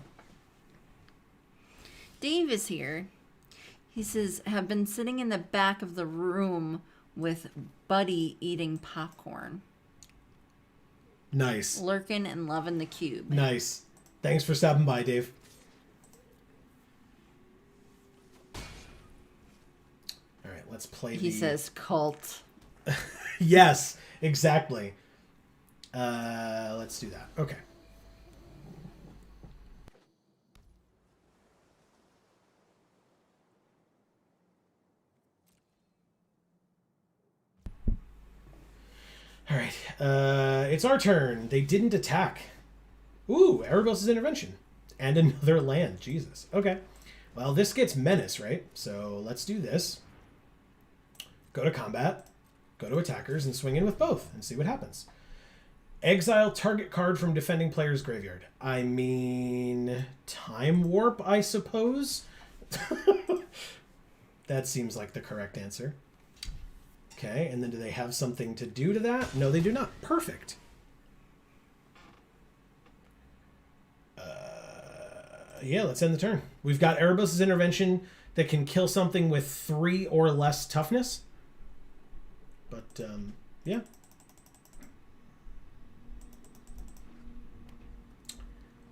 Dave is here. He says, have been sitting in the back of the room with Buddy eating popcorn. Nice. Lurking and loving the cube. Nice. Thanks for stopping by, Dave. All right, let's play He says cult. Yes, exactly. Let's do that. Okay. All right. It's our turn. They didn't attack. Ooh, Erebos' intervention. And another land. Jesus. Okay. Well, this gets menace, right? So let's do this. Go to combat. Go to attackers and swing in with both and see what happens. Exile target card from defending player's graveyard. I mean, Time Warp, I suppose? That seems like the correct answer. Okay, and then do they have something to do to that? No, they do not. Perfect. Yeah, let's end the turn. We've got Erebos' intervention that can kill something with 3 or less toughness. But, yeah.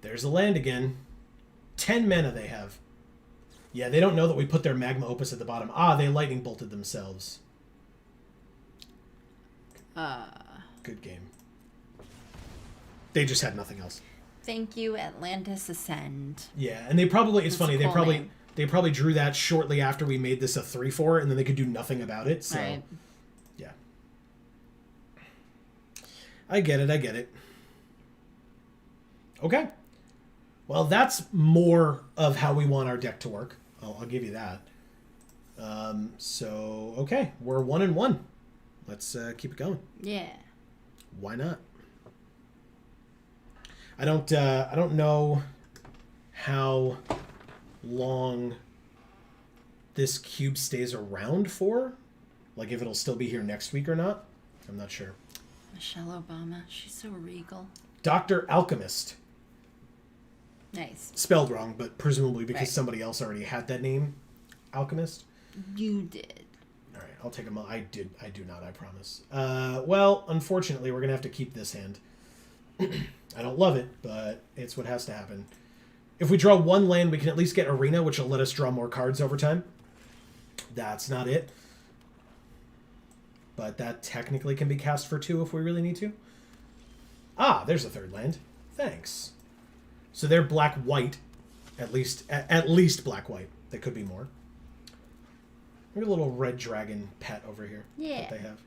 There's a land again. 10 mana they have. Yeah, they don't know that we put their Magma Opus at the bottom. Ah, they lightning bolted themselves. Good game. They just had nothing else. Thank you, Atlantis Ascend. Yeah, and they probably, it's funny, a cool they probably drew that shortly after we made this a 3/4, and then they could do nothing about it, so... Right. Yeah. I get it. Okay. Well, that's more of how we want our deck to work. I'll give you that. So, okay. We're 1-1. Let's keep it going. Yeah. Why not? I don't know how long this cube stays around for. Like, if it'll still be here next week or not. I'm not sure. Michelle Obama. She's so regal. Dr. Alchemist. Nice. Spelled wrong, but presumably because Right. somebody else already had that name. Alchemist. You did. All right, I'll take a I do not, I promise. Well, unfortunately, we're going to have to keep this hand. I don't love it, but it's what has to happen. If we draw 1 land, we can at least get Arena, which will let us draw more cards over time. That's not it. But that technically can be cast for 2 if we really need to. Ah, there's a 3rd land. Thanks. So they're black-white. At least black-white. They could be more. Look at a little red dragon pet over here. Yeah. That they have.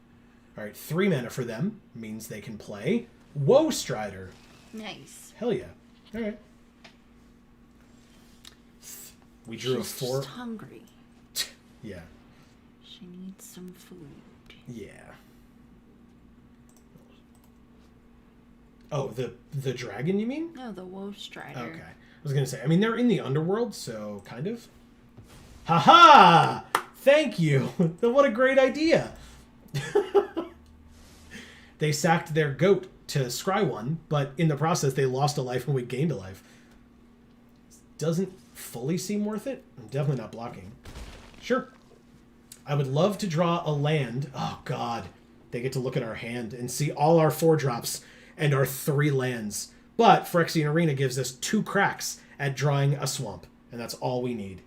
All right, 3 mana for them means they can play Woe Strider. Nice. Hell yeah. All right. We drew She's a 4. just hungry. Yeah. She needs some food. Yeah. Oh, the dragon, you mean? No, the Woe Strider. Okay. I was going to say, I mean, they're in the underworld, so kind of. Ha-ha! Thank you. What a great idea. They sacked their goat to scry 1, but in the process, they lost a life and we gained a life. Doesn't fully seem worth it. I'm definitely not blocking. Sure. I would love to draw a land. Oh, God. They get to look at our hand and see all our 4-drops and our 3 lands. But Phyrexian Arena gives us 2 cracks at drawing a swamp. And that's all we need.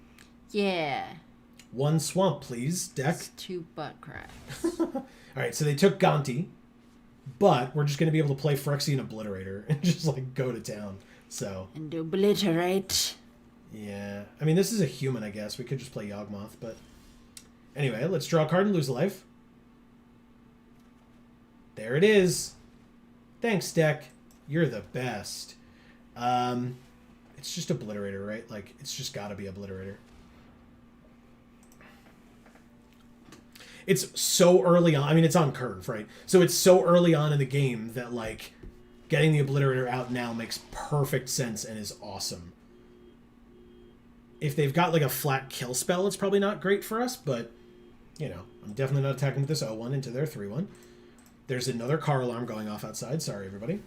Yeah. 1 swamp, please, deck. It's 2 butt cracks. All right, so they took Gonti. But we're just going to be able to play Phyrexian Obliterator and just, like, go to town. So. And obliterate. Yeah. I mean, this is a human, I guess. We could just play Yawgmoth, but... Anyway, let's draw a card and lose a life. There it is. Thanks, deck. You're the best. It's just Obliterator, right? Like, it's just gotta be Obliterator. It's so early on. I mean, it's on curve, right? So it's so early on in the game that, like, getting the Obliterator out now makes perfect sense and is awesome. If they've got, like, a flat kill spell, it's probably not great for us, but, you know, I'm definitely not attacking with this 0-1 into their 3-1. There's another car alarm going off outside. Sorry, everybody.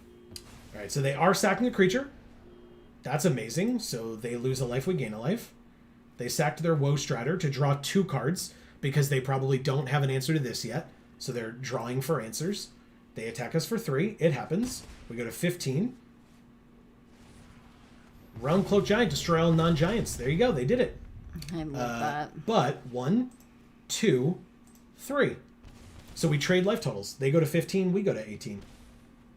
All right, so they are sacking a creature. That's amazing. So they lose a life, we gain a life. They sacked their Woe Strider to draw 2 cards because they probably don't have an answer to this yet. So they're drawing for answers. They attack us for 3. It happens. We go to 15. Realm Cloak Giant, destroy all non-giants. There you go. They did it. I love that. But 1, 2, 3. So we trade life totals. They go to 15, we go to 18.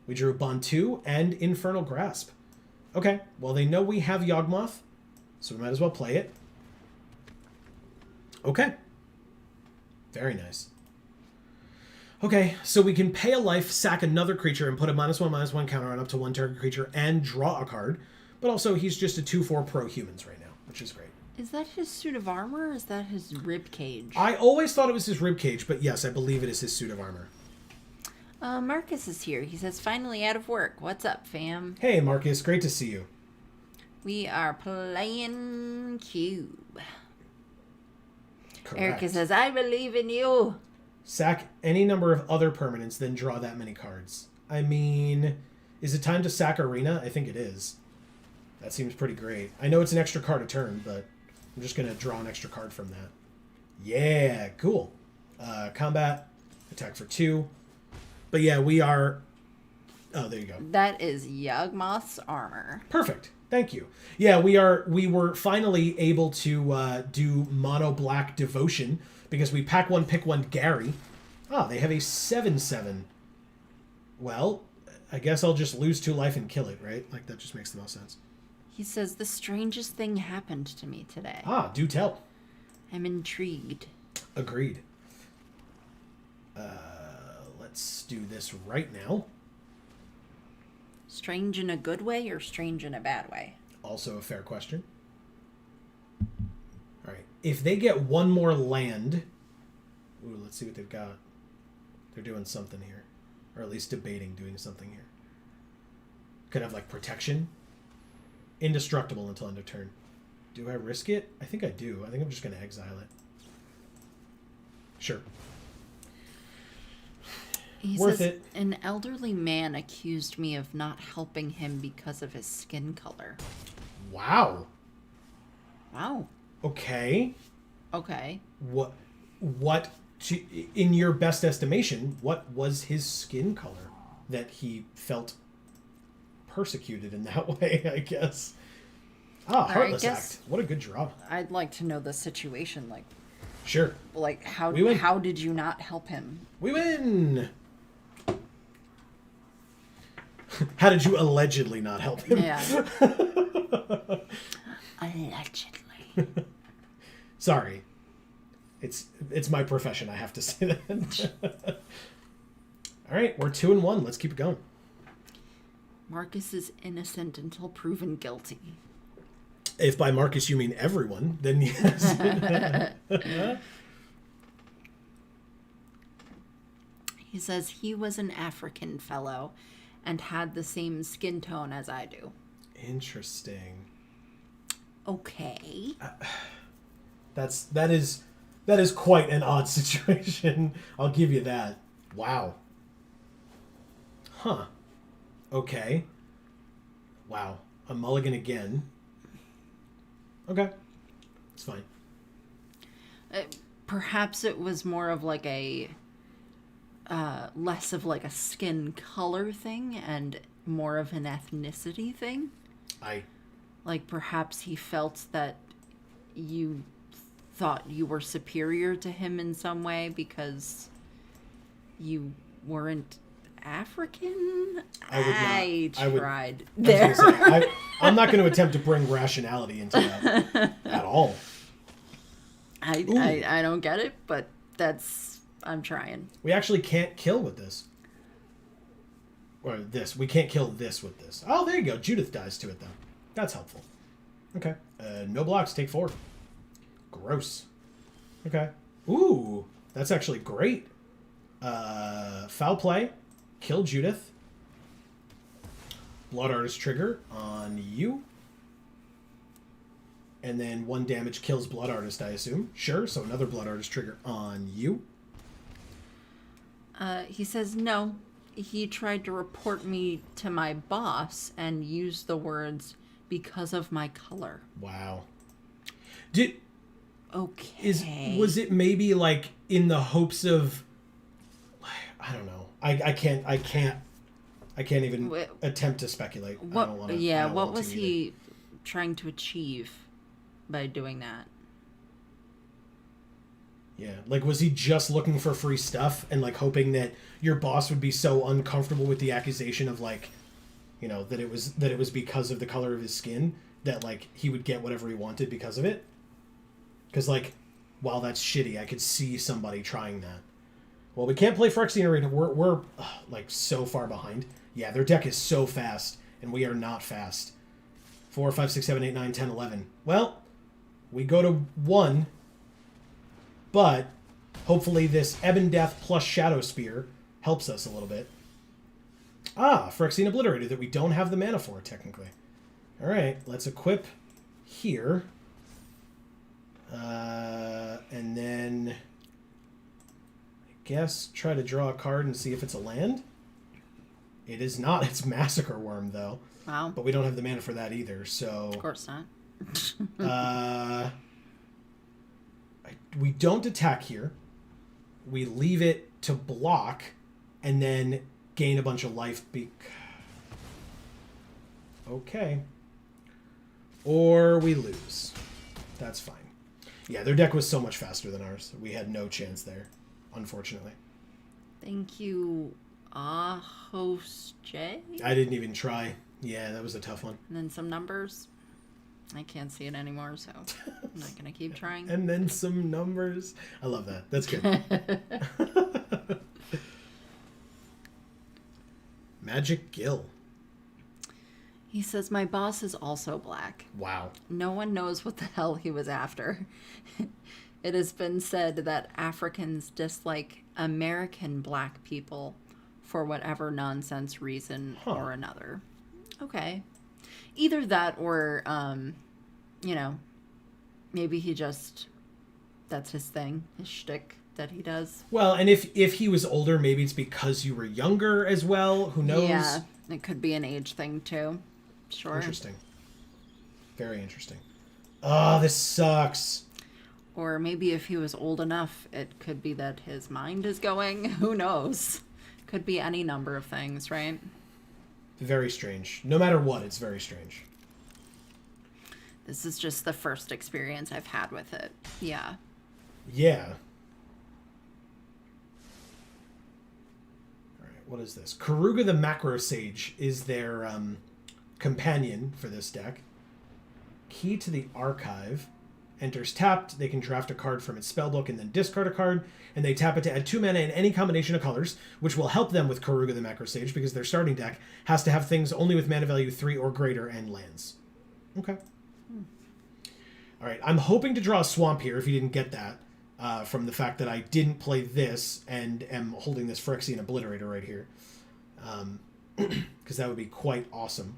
We drew Bond 2 and Infernal Grasp. Okay, well, they know we have Yawgmoth, so we might as well play it. Okay. Very nice. Okay, so we can pay a life, sack another creature, and put a -1/-1 counter on up to one target creature and draw a card. But also, he's just a 2/4 pro-humans right now, which is great. Is that his suit of armor or is that his rib cage? I always thought it was his rib cage, but yes, I believe it is his suit of armor. Marcus is here. He says, finally out of work. What's up, fam? Hey, Marcus, great to see you. We are playing Cube. Correct. Erica says, I believe in you. Sack any number of other permanents, then draw that many cards. I mean, is it time to sack Arena? I think it is. That seems pretty great. I know it's an extra card a turn, but I'm just going to draw an extra card from that. Yeah, cool. Combat, attack for 2. But yeah, we are... Oh, there you go. That is Yawgmoth's armor. Perfect. Thank you. Yeah, we were finally able to do mono black devotion because we pack one, pick one Gary. Ah, they have a 7/7. Well, I guess I'll just lose 2 life and kill it, right? Like, that just makes the most sense. He says, the strangest thing happened to me today. Ah, do tell. I'm intrigued. Agreed. Let's do this right now. Strange in a good way or strange in a bad way? Also a fair question. All right. If they get one more land... Ooh, let's see what they've got. They're doing something here. Or at least debating doing something here. Could have, like, protection. Indestructible until end of turn. Do I risk it? I think I do. I think I'm just going to exile it. Sure. He Worth says, it. An elderly man accused me of not helping him because of his skin color. Wow. Wow. Okay. Okay. What in your best estimation, what was his skin color that he felt persecuted in that way, I guess? Ah, Heartless Act. What a good draw. I'd like to know the situation. Like, sure. Like, how did you not help him? We win! How did you allegedly not help him? Yeah. Allegedly. Sorry. It's my profession, I have to say that. All right, we're 2-1. Let's keep it going. Marcus is innocent until proven guilty. If by Marcus you mean everyone, then yes. He says he was an African fellow and had the same skin tone as I do. Interesting. Okay. That is quite an odd situation. I'll give you that. Wow. Huh. Okay. Wow. A mulligan again. Okay. It's fine. Perhaps it was more of like a less of like a skin color thing and more of an ethnicity thing. Like perhaps he felt that you thought you were superior to him in some way because you weren't African. I tried there. I'm not going to attempt to bring rationality into that at all. I don't get it, but I'm trying. We actually can't kill with this. Or this. We can't kill this with this. Oh, there you go. Judith dies to it, though. That's helpful. Okay. No blocks. Take 4. Gross. Okay. Ooh. That's actually great. Foul play. Kill Judith. Blood Artist trigger on you. And then 1 damage kills Blood Artist, I assume. Sure. So another Blood Artist trigger on you. He says no. He tried to report me to my boss and used the words because of my color. Wow. Okay. Was it maybe like in the hopes of, I don't know. I can't even attempt to speculate. What? I don't wanna, yeah. I don't What want was to he either. trying to achieve by doing that? Yeah, like was he just looking for free stuff and like hoping that your boss would be so uncomfortable with the accusation of like, you know, that it was because of the color of his skin that like he would get whatever he wanted because of it? Because like, while that's shitty, I could see somebody trying that. Well, we can't play Phyrexian Arena. We're like so far behind. Yeah, their deck is so fast, and we are not fast. 4, 5, 6, 7, 8, 9, 10, 11. Well, we go to 1, but hopefully this Ebon Death plus Shadow Spear helps us a little bit. Ah, Phyrexian Obliterator that we don't have the mana for, technically. All right, let's equip here. And then I guess try to draw a card and see if it's a land. It is not. It's Massacre Worm, though. Wow. But we don't have the mana for that either, so... Of course not. We don't attack here. We leave it to block and then gain a bunch of life. Okay. Or we lose. That's fine. Yeah, their deck was so much faster than ours. We had no chance there, unfortunately. Thank you, Host J. I didn't even try. Yeah, that was a tough one. And then some numbers. I can't see it anymore, so I'm not going to keep trying. And then some numbers. I love that. That's good. Magic Gill. He says, my boss is also black. Wow. No one knows what the hell he was after. It has been said that Africans dislike American black people for whatever nonsense reason or another. Okay. Either that or, you know, maybe he just, that's his thing, his shtick that he does. Well, and if he was older, maybe it's because you were younger as well. Who knows? Yeah, it could be an age thing too. Sure. Interesting. Very interesting. Oh, this sucks. Or maybe if he was old enough, it could be that his mind is going. Who knows? Could be any number of things, right? Very strange. No matter what, it's very strange. This is just the first experience I've had with it. Yeah. Yeah. All right, what is this? Karuga the Macro Sage is their companion for this deck. Key to the Archive. Enters tapped. They can draft a card from its spellbook and then discard a card, and they tap it to add 2 mana in any combination of colors, which will help them with Karuga the Macro Sage because their starting deck has to have things only with mana value 3 or greater and lands. Okay. All right, I'm hoping to draw a swamp here if you didn't get that from the fact that I didn't play this and am holding this Phyrexian Obliterator right here. Because that would be quite awesome.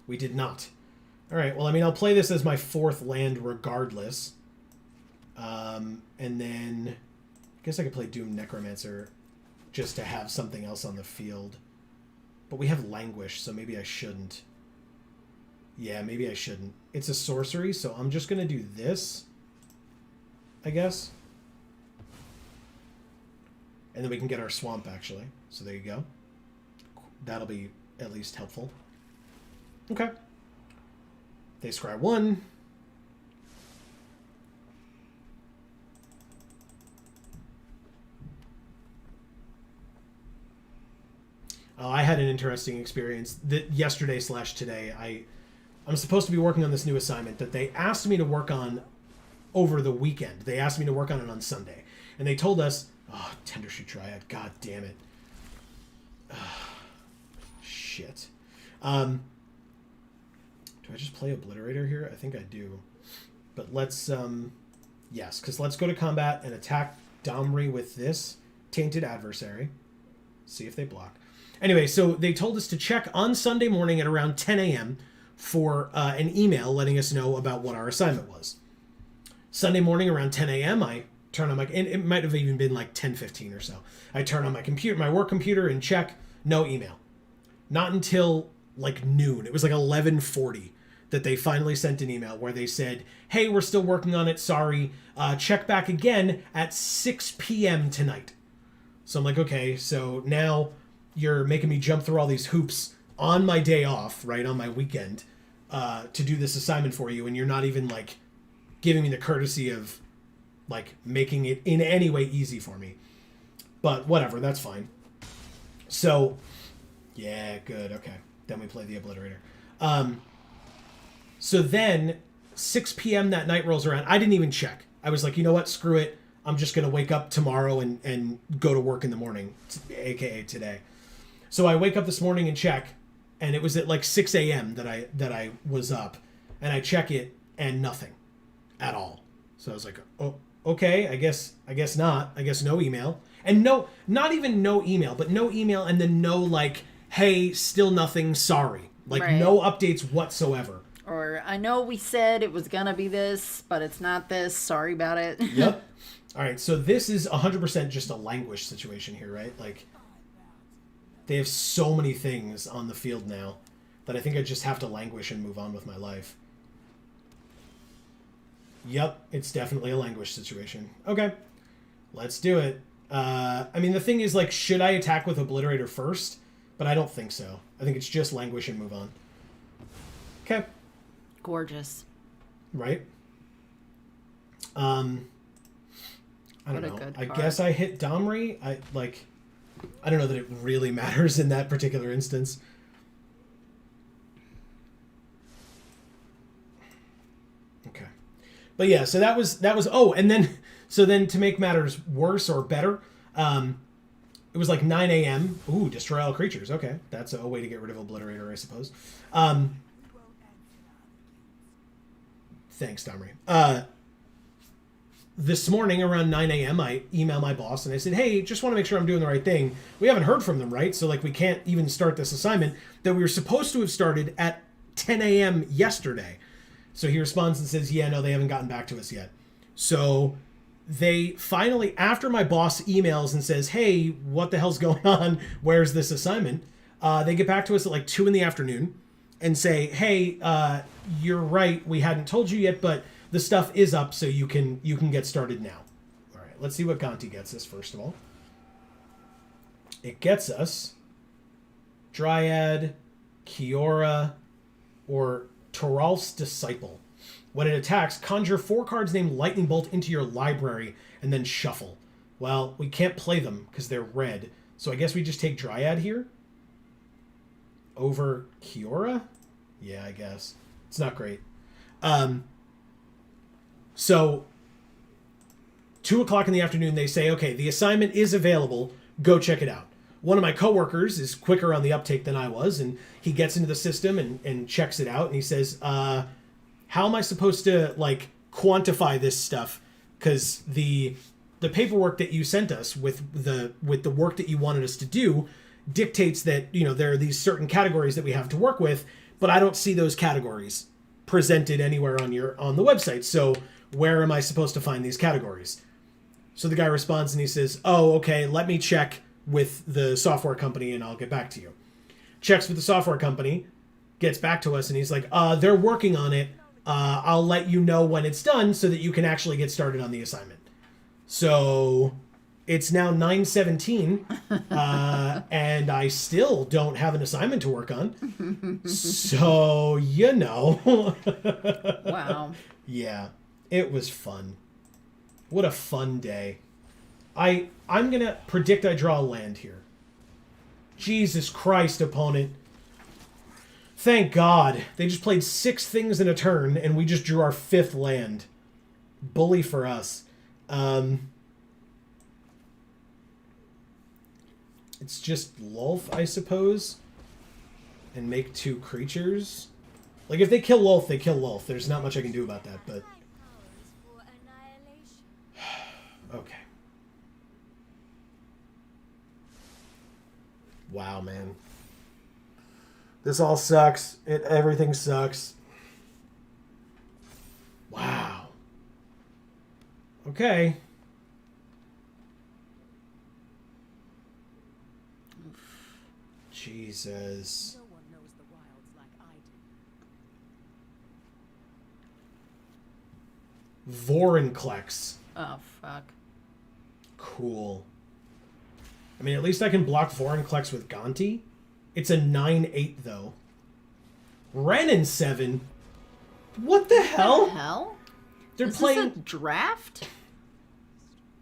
We did not. All right, well, I mean, I'll play this as my 4th land regardless. And then I guess I could play Doom Necromancer just to have something else on the field. But we have Languish, so maybe I shouldn't. Yeah, maybe I shouldn't. It's a sorcery, so I'm just going to do this, I guess. And then we can get our swamp, actually. So there you go. That'll be at least helpful. Okay. They scry 1. I had an interesting experience that yesterday/today. I'm supposed to be working on this new assignment that they asked me to work on over the weekend. They asked me to work on it on Sunday. And they told us, oh, Tender Shoot Triad, god damn it. Shit. Do I just play Obliterator here? I think I do. But let's, yes, because let's go to combat and attack Domri with this Tainted Adversary. See if they block. Anyway, so they told us to check on Sunday morning at around 10 a.m. for an email letting us know about what our assignment was. Sunday morning around 10 a.m., I turn on my, and it might have even been like 10:15 or so. I turn on my computer, my work computer, and check, no email. Not until like noon. It was like 11:40 that they finally sent an email where they said, hey, we're still working on it, sorry. Check back again at 6 p.m. tonight. So I'm like, okay, so now you're making me jump through all these hoops on my day off, right, on my weekend, to do this assignment for you, and you're not even, like, giving me the courtesy of like making it in any way easy for me. But whatever, that's fine. So, yeah, good, okay. Then we play the Obliterator. So then, 6 p.m. that night rolls around. I didn't even check. I was like, you know what, screw it. I'm just going to wake up tomorrow and go to work in the morning, a.k.a. today. So I wake up this morning and check, and it was at like 6 a.m. that I was up. And I check it, and nothing at all. So I was like, oh, okay, I guess not. I guess no email. And no, not even no email, but no email and then no like, hey, still nothing, sorry. Like no updates whatsoever. Or I know we said it was going to be this, but it's not this. Sorry about it. Yep. All right, so this is 100% just a languish situation here, right? Like, they have so many things on the field now that I think I just have to languish and move on with my life. Yep, it's definitely a languish situation. Okay, let's do it. I mean, the thing is, like, should I attack with Obliterator first? But I don't think so. I think it's just languish and move on. Okay. Gorgeous. Right? I don't know. I guess I hit Domri. I don't know that it really matters in that particular instance. Okay. But yeah, so that was oh, and then so then to make matters worse or better, it was like 9 a.m. Ooh, destroy all creatures. Okay. That's a way to get rid of Obliterator, I suppose. Thanks, Domri. This morning around 9 a.m. I emailed my boss and I said, hey, just want to make sure I'm doing the right thing. We haven't heard from them, right? So like we can't even start this assignment that we were supposed to have started at 10 a.m. yesterday. So he responds and says, yeah, no, they haven't gotten back to us yet. So they finally, after my boss emails and says, hey, what the hell's going on? Where's this assignment? They get back to us at like 2 p.m. and say, hey, you're right. We hadn't told you yet, but the stuff is up, so you can get started now. All right, let's see what Gonti gets us, first of all. It gets us Dryad, Kiora, or Toralf's Disciple. When it attacks, conjure 4 cards named Lightning Bolt into your library and then shuffle. Well, we can't play them because they're red, so I guess we just take Dryad here? Over Kiora? Yeah, I guess. It's not great. So, 2 o'clock in the afternoon, they say, okay, the assignment is available. Go check it out. One of my coworkers is quicker on the uptake than I was, and he gets into the system and checks it out, and he says, how am I supposed to, like, quantify this stuff? Because the paperwork that you sent us with the work that you wanted us to do dictates that, you know, there are these certain categories that we have to work with, but I don't see those categories presented anywhere on the website. So where am I supposed to find these categories? So the guy responds and he says, oh, okay, let me check with the software company and I'll get back to you. Checks with the software company, gets back to us, and he's like, they're working on it. I'll let you know when it's done so that you can actually get started on the assignment. So it's now 9:17, and I still don't have an assignment to work on. So, you know. Wow. Yeah, it was fun. What a fun day. I'm going to predict I draw a land here. Jesus Christ, opponent. Thank God. They just played 6 things in a turn, and we just drew our 5th land. Bully for us. It's just Lulf, I suppose, and make 2 creatures. Like, if they kill Lulf, they kill Lulf. There's not much I can do about that, but... Okay. Wow, man. This all sucks. Everything sucks. Wow. Okay. Jesus. No one knows the wilds like I do. Vorinclex. Oh, fuck. Cool. I mean, at least I can block Vorinclex with Gonti. It's a 9/8, though. Renin 7? What the hell? What the hell? They're Is playing... this a draft?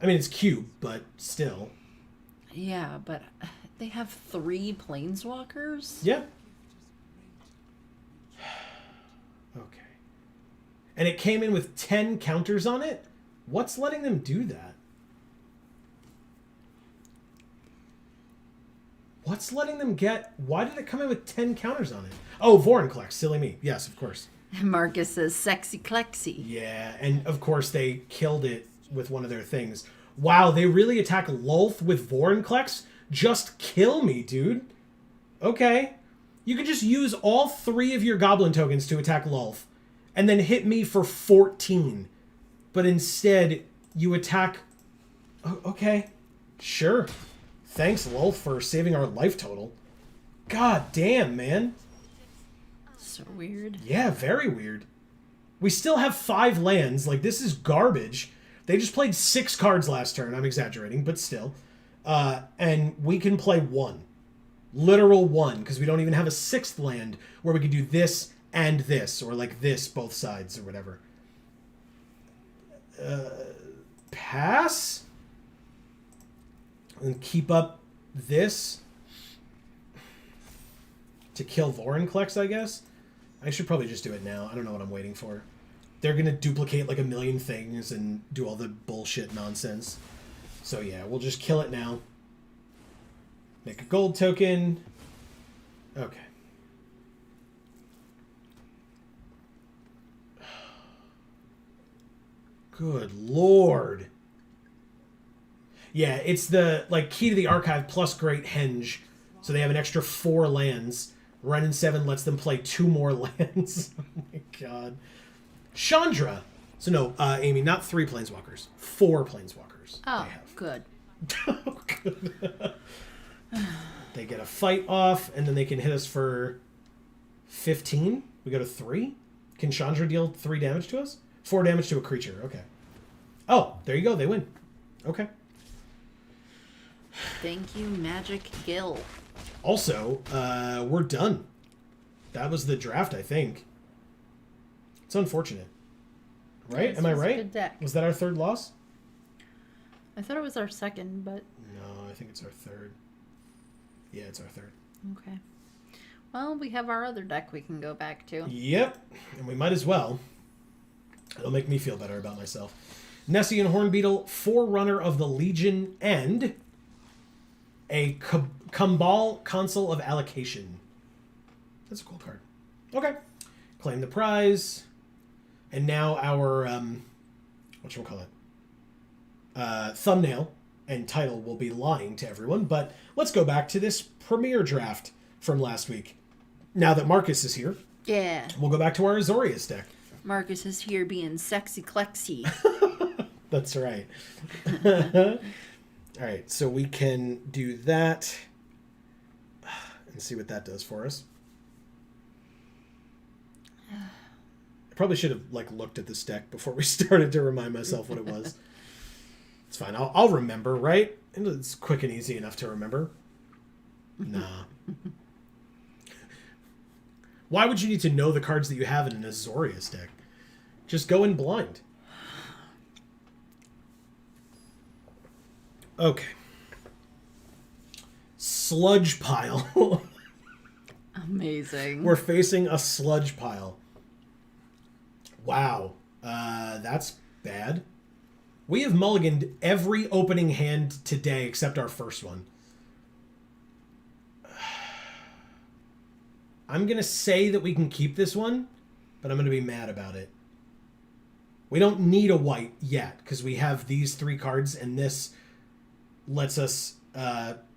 I mean, it's cube, but still. Yeah, but they have 3 planeswalkers? Yeah. Okay. And it came in with 10 counters on it? What's letting them do that? What's letting them get... Why did it come in with 10 counters on it? Oh, Vorinclex. Silly me. Yes, of course. Marcus says sexy Clexy. Yeah, and of course they killed it with one of their things. Wow, they really attack Lulth with Vorinclex? Just kill me, dude. Okay. You could just use all 3 of your Goblin tokens to attack Lulth, and then hit me for 14. But instead, you attack... Okay. Sure. Thanks, Lulth, for saving our life total. God damn, man. So weird. Yeah, very weird. We still have 5 lands. Like, this is garbage. They just played 6 cards last turn. I'm exaggerating, but still. And we can play 1. Literal 1, because we don't even have a 6th land where we could do this and this, or like this, both sides, or whatever. Pass? And keep up this to kill Vorinclex, I guess. I should probably just do it now. I don't know what I'm waiting for. They're going to duplicate like a million things and do all the bullshit nonsense. So yeah, we'll just kill it now. Make a gold token. Okay. Good lord. Yeah, it's the like Key to the Archive plus Great Henge. So they have an extra 4 lands. Ren and 7 lets them play 2 more lands. Oh my god. Chandra. So no, Amy, not 3 planeswalkers. 4 planeswalkers. Oh, they have. good. Oh, good. They get a fight off, and then they can hit us for 15. We go to 3. Can Chandra deal 3 damage to us? 4 damage to a creature. Okay. Oh, there you go. They win. Okay. Thank you, Magic Gill. Also, we're done. That was the draft, I think. It's unfortunate. Right? This Am I was a right? good deck. Was that our 3rd loss? I thought it was our 2nd, but... No, I think it's our 3rd. Yeah, it's our 3rd. Okay. Well, we have our other deck we can go back to. Yep. And we might as well. It'll make me feel better about myself. Nessian Hornbeetle, Forerunner of the Legion, and a Kumbal Consul of Allocation. That's a cool card. Okay. Claim the prize. And now our, whatchamacallit? Thumbnail and title will be lying to everyone, but let's go back to this premiere draft from last week. Now that Marcus is here, Yeah. we'll go back to our Azorius deck. Marcus is here being sexy Clexy. That's right. All right, so we can do that and see what that does for us. I probably should have looked at this deck before we started to remind myself what it was. It's fine. I'll remember, right? It's quick and easy enough to remember. Nah. Why would you need to know the cards that you have in an Azorius deck? Just go in blind. Okay. Sludge pile. Amazing. We're facing a sludge pile. Wow. That's bad. We have mulliganed every opening hand today except our first one. I'm going to say that we can keep this one, but I'm going to be mad about it. We don't need a white yet because we have these 3 cards, and this lets us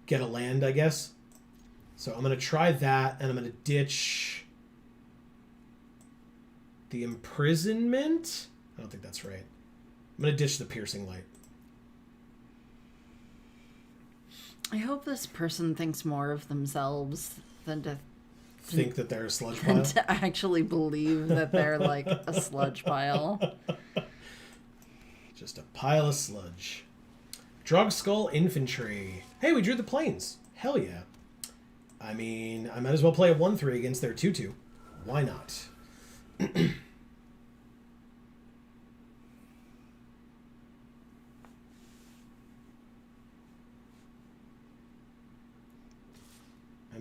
get a land, I guess. So I'm going to try that, and I'm going to ditch the Imprisonment. I don't think that's right. I'm going to ditch the Piercing Light. I hope this person thinks more of themselves than to Think that they're a sludge pile? to actually believe that they're like a sludge pile. Just a pile of sludge. Drug Skull Infantry. Hey, we drew the planes. Hell yeah. I mean, I might as well play a 1-3 against their 2-2. Why not?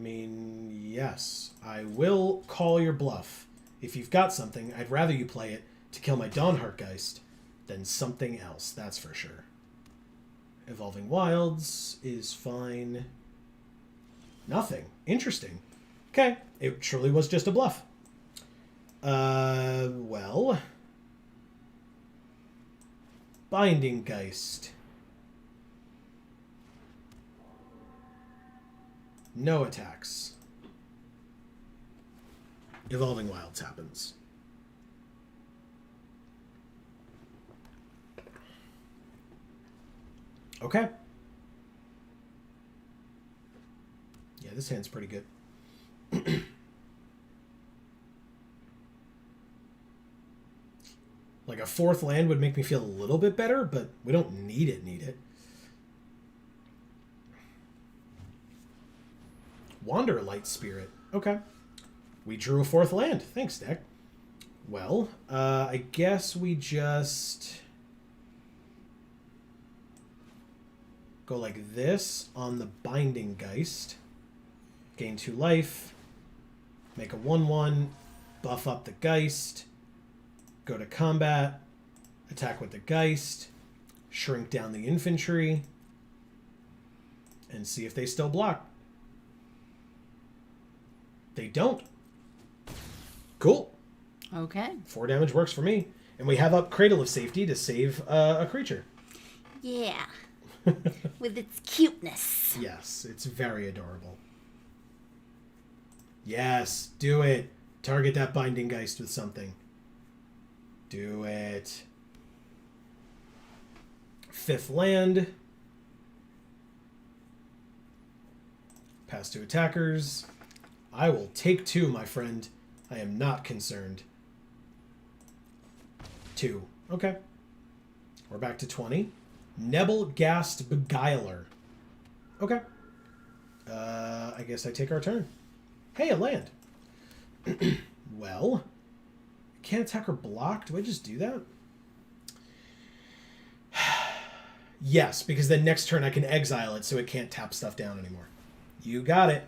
mean, yes. I will call your bluff. If you've got something, I'd rather you play it to kill my Dawnheartgeist than something else, that's for sure. Evolving Wilds is fine. Nothing. Interesting. Okay. It truly was just a bluff. Well... Binding Geist. No attacks. Evolving Wilds happens. Okay. Yeah, this hand's pretty good. Like a fourth land would make me feel a little bit better, but we don't need it. Wander Light Spirit. Okay. We drew a fourth land. Thanks, deck. Well, I guess we just go like this on the Binding Geist. Gain 2 life. Make a 1/1. Buff up the Geist. Go to combat. Attack with the Geist. Shrink down the infantry. And see if they still block. They don't. Cool. Okay. 4 damage works for me. And we have up Cradle of Safety to save a creature. Yeah. With its cuteness. Yes, it's very adorable. Yes, do it. Target that Binding Geist with something. Do it. 5th land. Pass to attackers. I will take 2, my friend. I am not concerned. 2. Okay. We're back to 20. Nebelgast Beguiler. Okay. I guess I take our turn. Hey, a land. Well, can't attack or block. Do I just do that? Yes, because then next turn I can exile it so it can't tap stuff down anymore. You got it.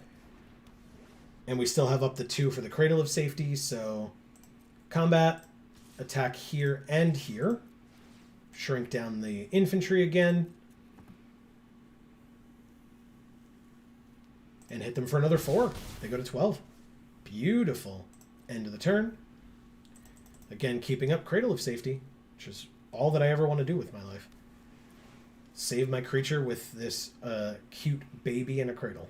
And we still have up the 2 for the Cradle of Safety, so combat, attack here and here. Shrink down the infantry again. And hit them for another 4. They go to 12. Beautiful. End of the turn. Again, keeping up Cradle of Safety, which is all that I ever want to do with my life. Save my creature with this cute baby in a cradle.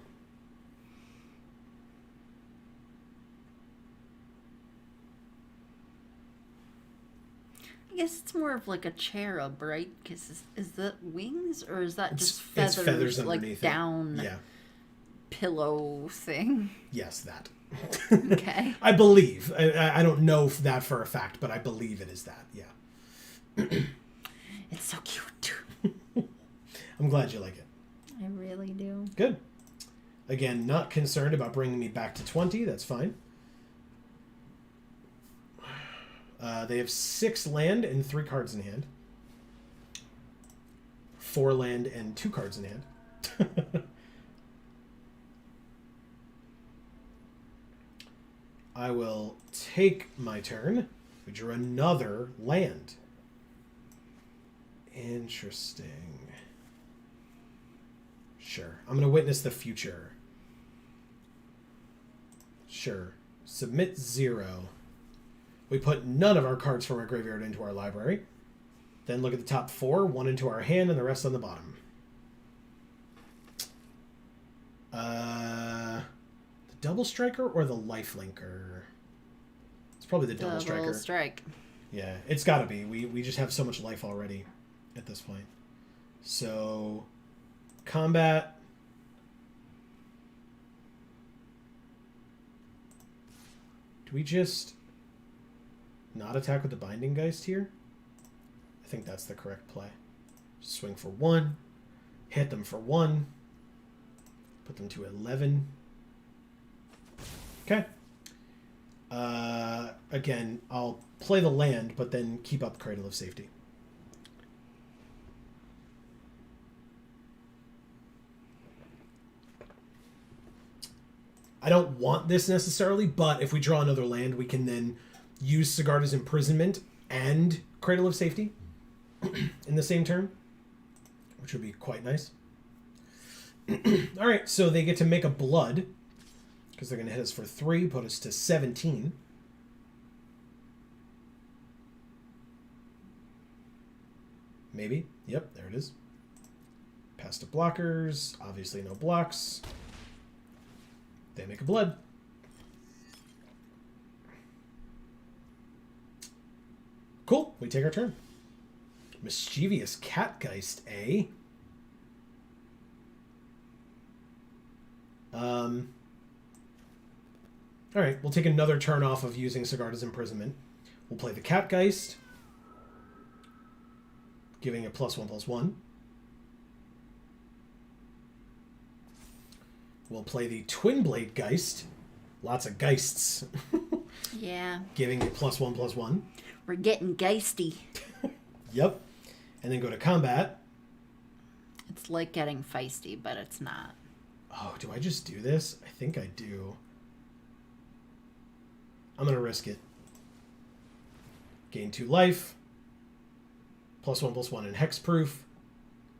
I guess it's more of like a cherub, right? Because is that wings or is that just it's feathers, feathers like underneath down it. Yeah. pillow thing? Yes, that. Okay. I believe. I don't know that for a fact, but I believe it is that. Yeah. It's so cute. I'm glad you like it. I really do. Good. Again, not concerned about bringing me back to 20. That's fine. They have 6 land and 3 cards in hand. 4 land and 2 cards in hand. I will take my turn. We drew another land. Interesting. Sure. I'm going to witness the future. Sure. Submit 0. We put none of our cards from our graveyard into our library. Then look at the top 4. 1 into our hand and the rest on the bottom. The Double Striker or the Lifelinker? It's probably the Double Striker. Double strike. Yeah, it's got to be. We just have so much life already at this point. So, combat. Do we just not attack with the Binding Geist here? I think that's the correct play. Swing for 1. Hit them for 1. Put them to 11. Okay. Again, I'll play the land, but then keep up Cradle of Safety. I don't want this necessarily, but if we draw another land, we can then use Sigarda's Imprisonment and Cradle of Safety in the same turn, which would be quite nice. All right, so they get to make a blood because they're going to hit us for 3, put us to 17. Maybe. Yep, there it is. Pass to blockers. Obviously no blocks. They make a blood. Cool. We take our turn. Mischievous Catgeist, eh? Alright, we'll take another turn off of using Sigarda's Imprisonment. We'll play the Catgeist, giving it +1/+1. We'll play the Twin Blade Geist. Lots of Geists. Yeah. Giving it +1/+1. We're getting geisty. Yep. And then go to combat. It's like getting feisty, but it's not. Oh, do I just do this? I think I do. I'm going to risk it. Gain 2 life. +1/+1 in hexproof.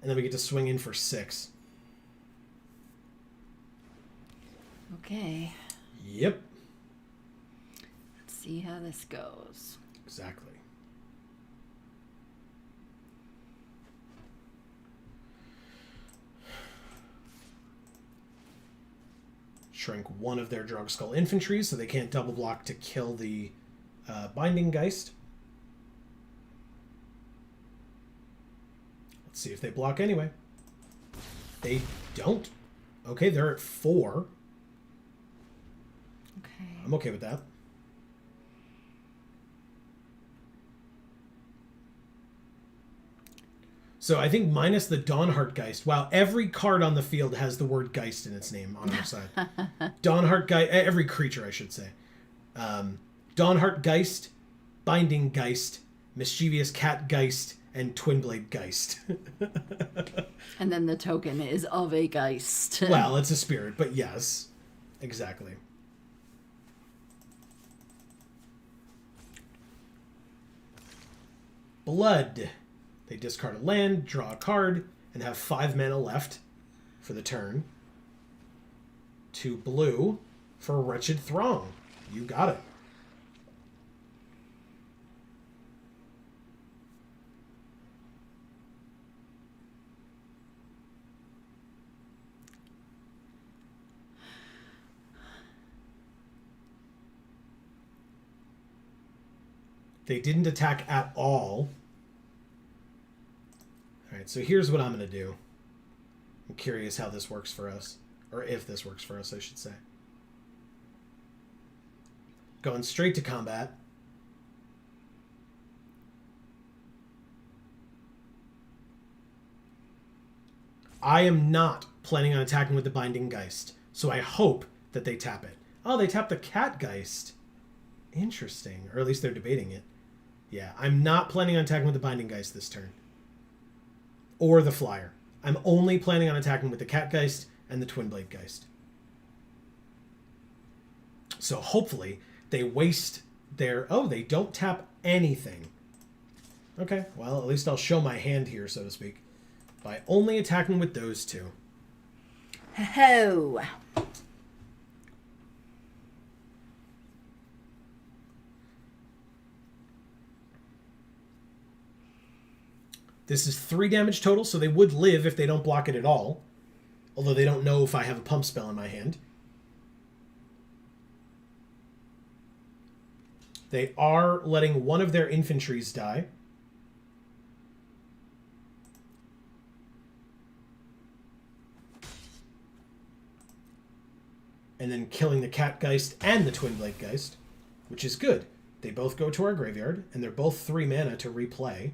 And then we get to swing in for 6. Okay. Yep. Let's see how this goes. Exactly. Shrink one of their Drugskull infantry so they can't double block to kill the Binding Geist. Let's see if they block anyway. They don't. Okay, they're at 4. Okay. I'm okay with that. So I think minus the Dawnheart Geist. Wow, every card on the field has the word Geist in its name on our side. Dawnheart Geist, every creature I should say. Dawnheart Geist, Binding Geist, Mischievous Cat Geist, and Twin Blade Geist. And then the token is of a Geist. Well, it's a spirit, but yes, exactly. Blood. They discard a land, draw a card, and have 5 mana left for the turn. 2 blue for Wretched Throng. You got it. They didn't attack at all. Alright, so here's what I'm going to do. I'm curious how this works for us. Or if this works for us, I should say. Going straight to combat. I am not planning on attacking with the Binding Geist, so I hope that they tap it. Oh, they tap the Cat Geist. Interesting. Or at least they're debating it. Yeah, I'm not planning on attacking with the Binding Geist this turn. Or the Flyer. I'm only planning on attacking with the Cat Geist and the Twin Blade Geist. So hopefully they waste their... Oh, they don't tap anything. Okay, well, at least I'll show my hand here, so to speak. By only attacking with those two. Ho! This is 3 damage total, so they would live if they don't block it at all. Although they don't know if I have a pump spell in my hand. They are letting one of their infantries die. And then killing the Cat Geist and the Twin Blade Geist, which is good. They both go to our graveyard, and they're both 3 mana to replay.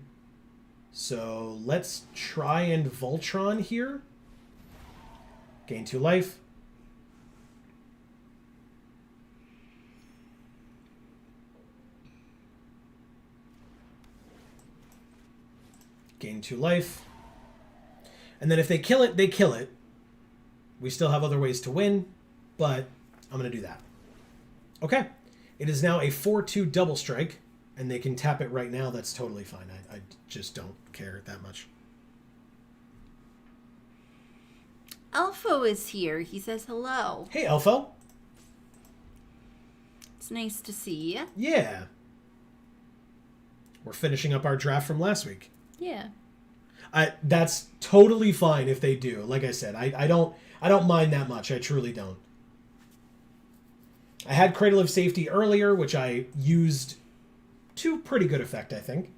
So let's try and Voltron here. Gain 2 life. Gain 2 life. And then if they kill it, they kill it. We still have other ways to win, but I'm going to do that. Okay. It is now a 4-2 double strike, and they can tap it right now. That's totally fine. I just don't care that much. Elfo is here. He says hello. Hey, Elfo. It's nice to see you. Yeah. We're finishing up our draft from last week. Yeah. That's totally fine if they do. Like I said, I don't mind that much. I truly don't. I had Cradle of Safety earlier, which I used to pretty good effect, I think.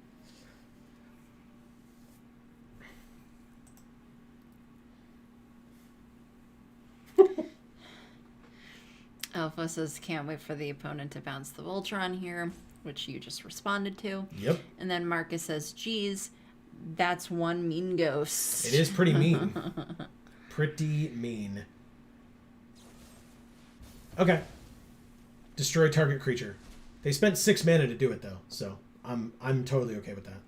Alpha says, can't wait for the opponent to bounce the Voltron here, which you just responded to. Yep. And then Marcus says, geez, that's one mean ghost. It is pretty mean. Pretty mean. Okay. Destroy target creature. They spent 6 mana to do it, though, so I'm totally okay with that.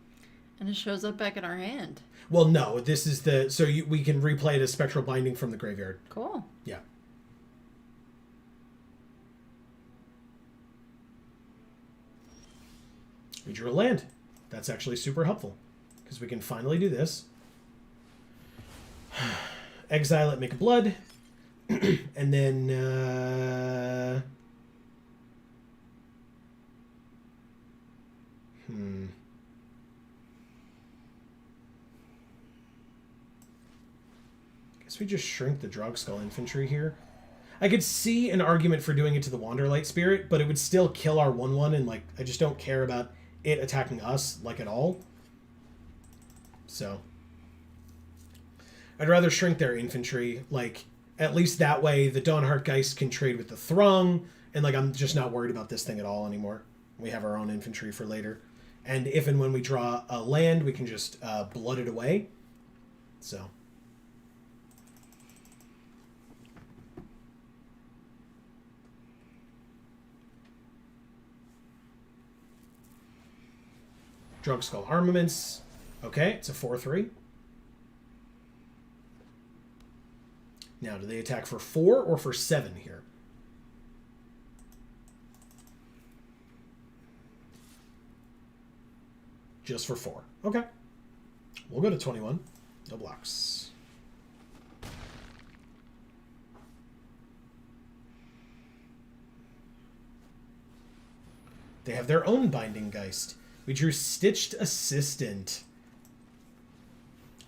And it shows up back in our hand. Well, no, this is the... So we can replay it as Spectral Binding from the graveyard. Cool. Yeah. We drew a land. That's actually super helpful, because we can finally do this. Exile it, make a blood. And then... Guess we just shrink the Drogskull infantry here. I could see an argument for doing it to the Wanderlight Spirit, but it would still kill our 1/1, and I just don't care about it attacking us at all. So I'd rather shrink their infantry. At least that way the Dawnheart Geist can trade with the Throng, and I'm just not worried about this thing at all anymore. We have our own infantry for later. And if and when we draw a land, we can just blood it away. So. Drogskull Armaments. Okay, it's a 4/3. Now, do they attack for 4 or for 7 here? Just for 4. Okay. We'll go to 21. No blocks. They have their own Binding Geist. We drew Stitched Assistant.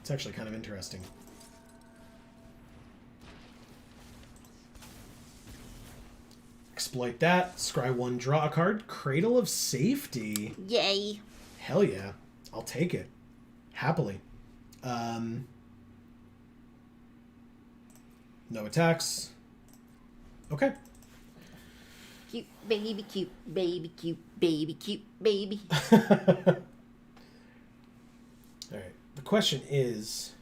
It's actually kind of interesting. Exploit that. Scry 1, draw a card. Cradle of Safety. Yay. Hell yeah. I'll take it. Happily. No attacks. Okay. Cute baby, cute baby, cute baby, cute baby. Alright. The question is,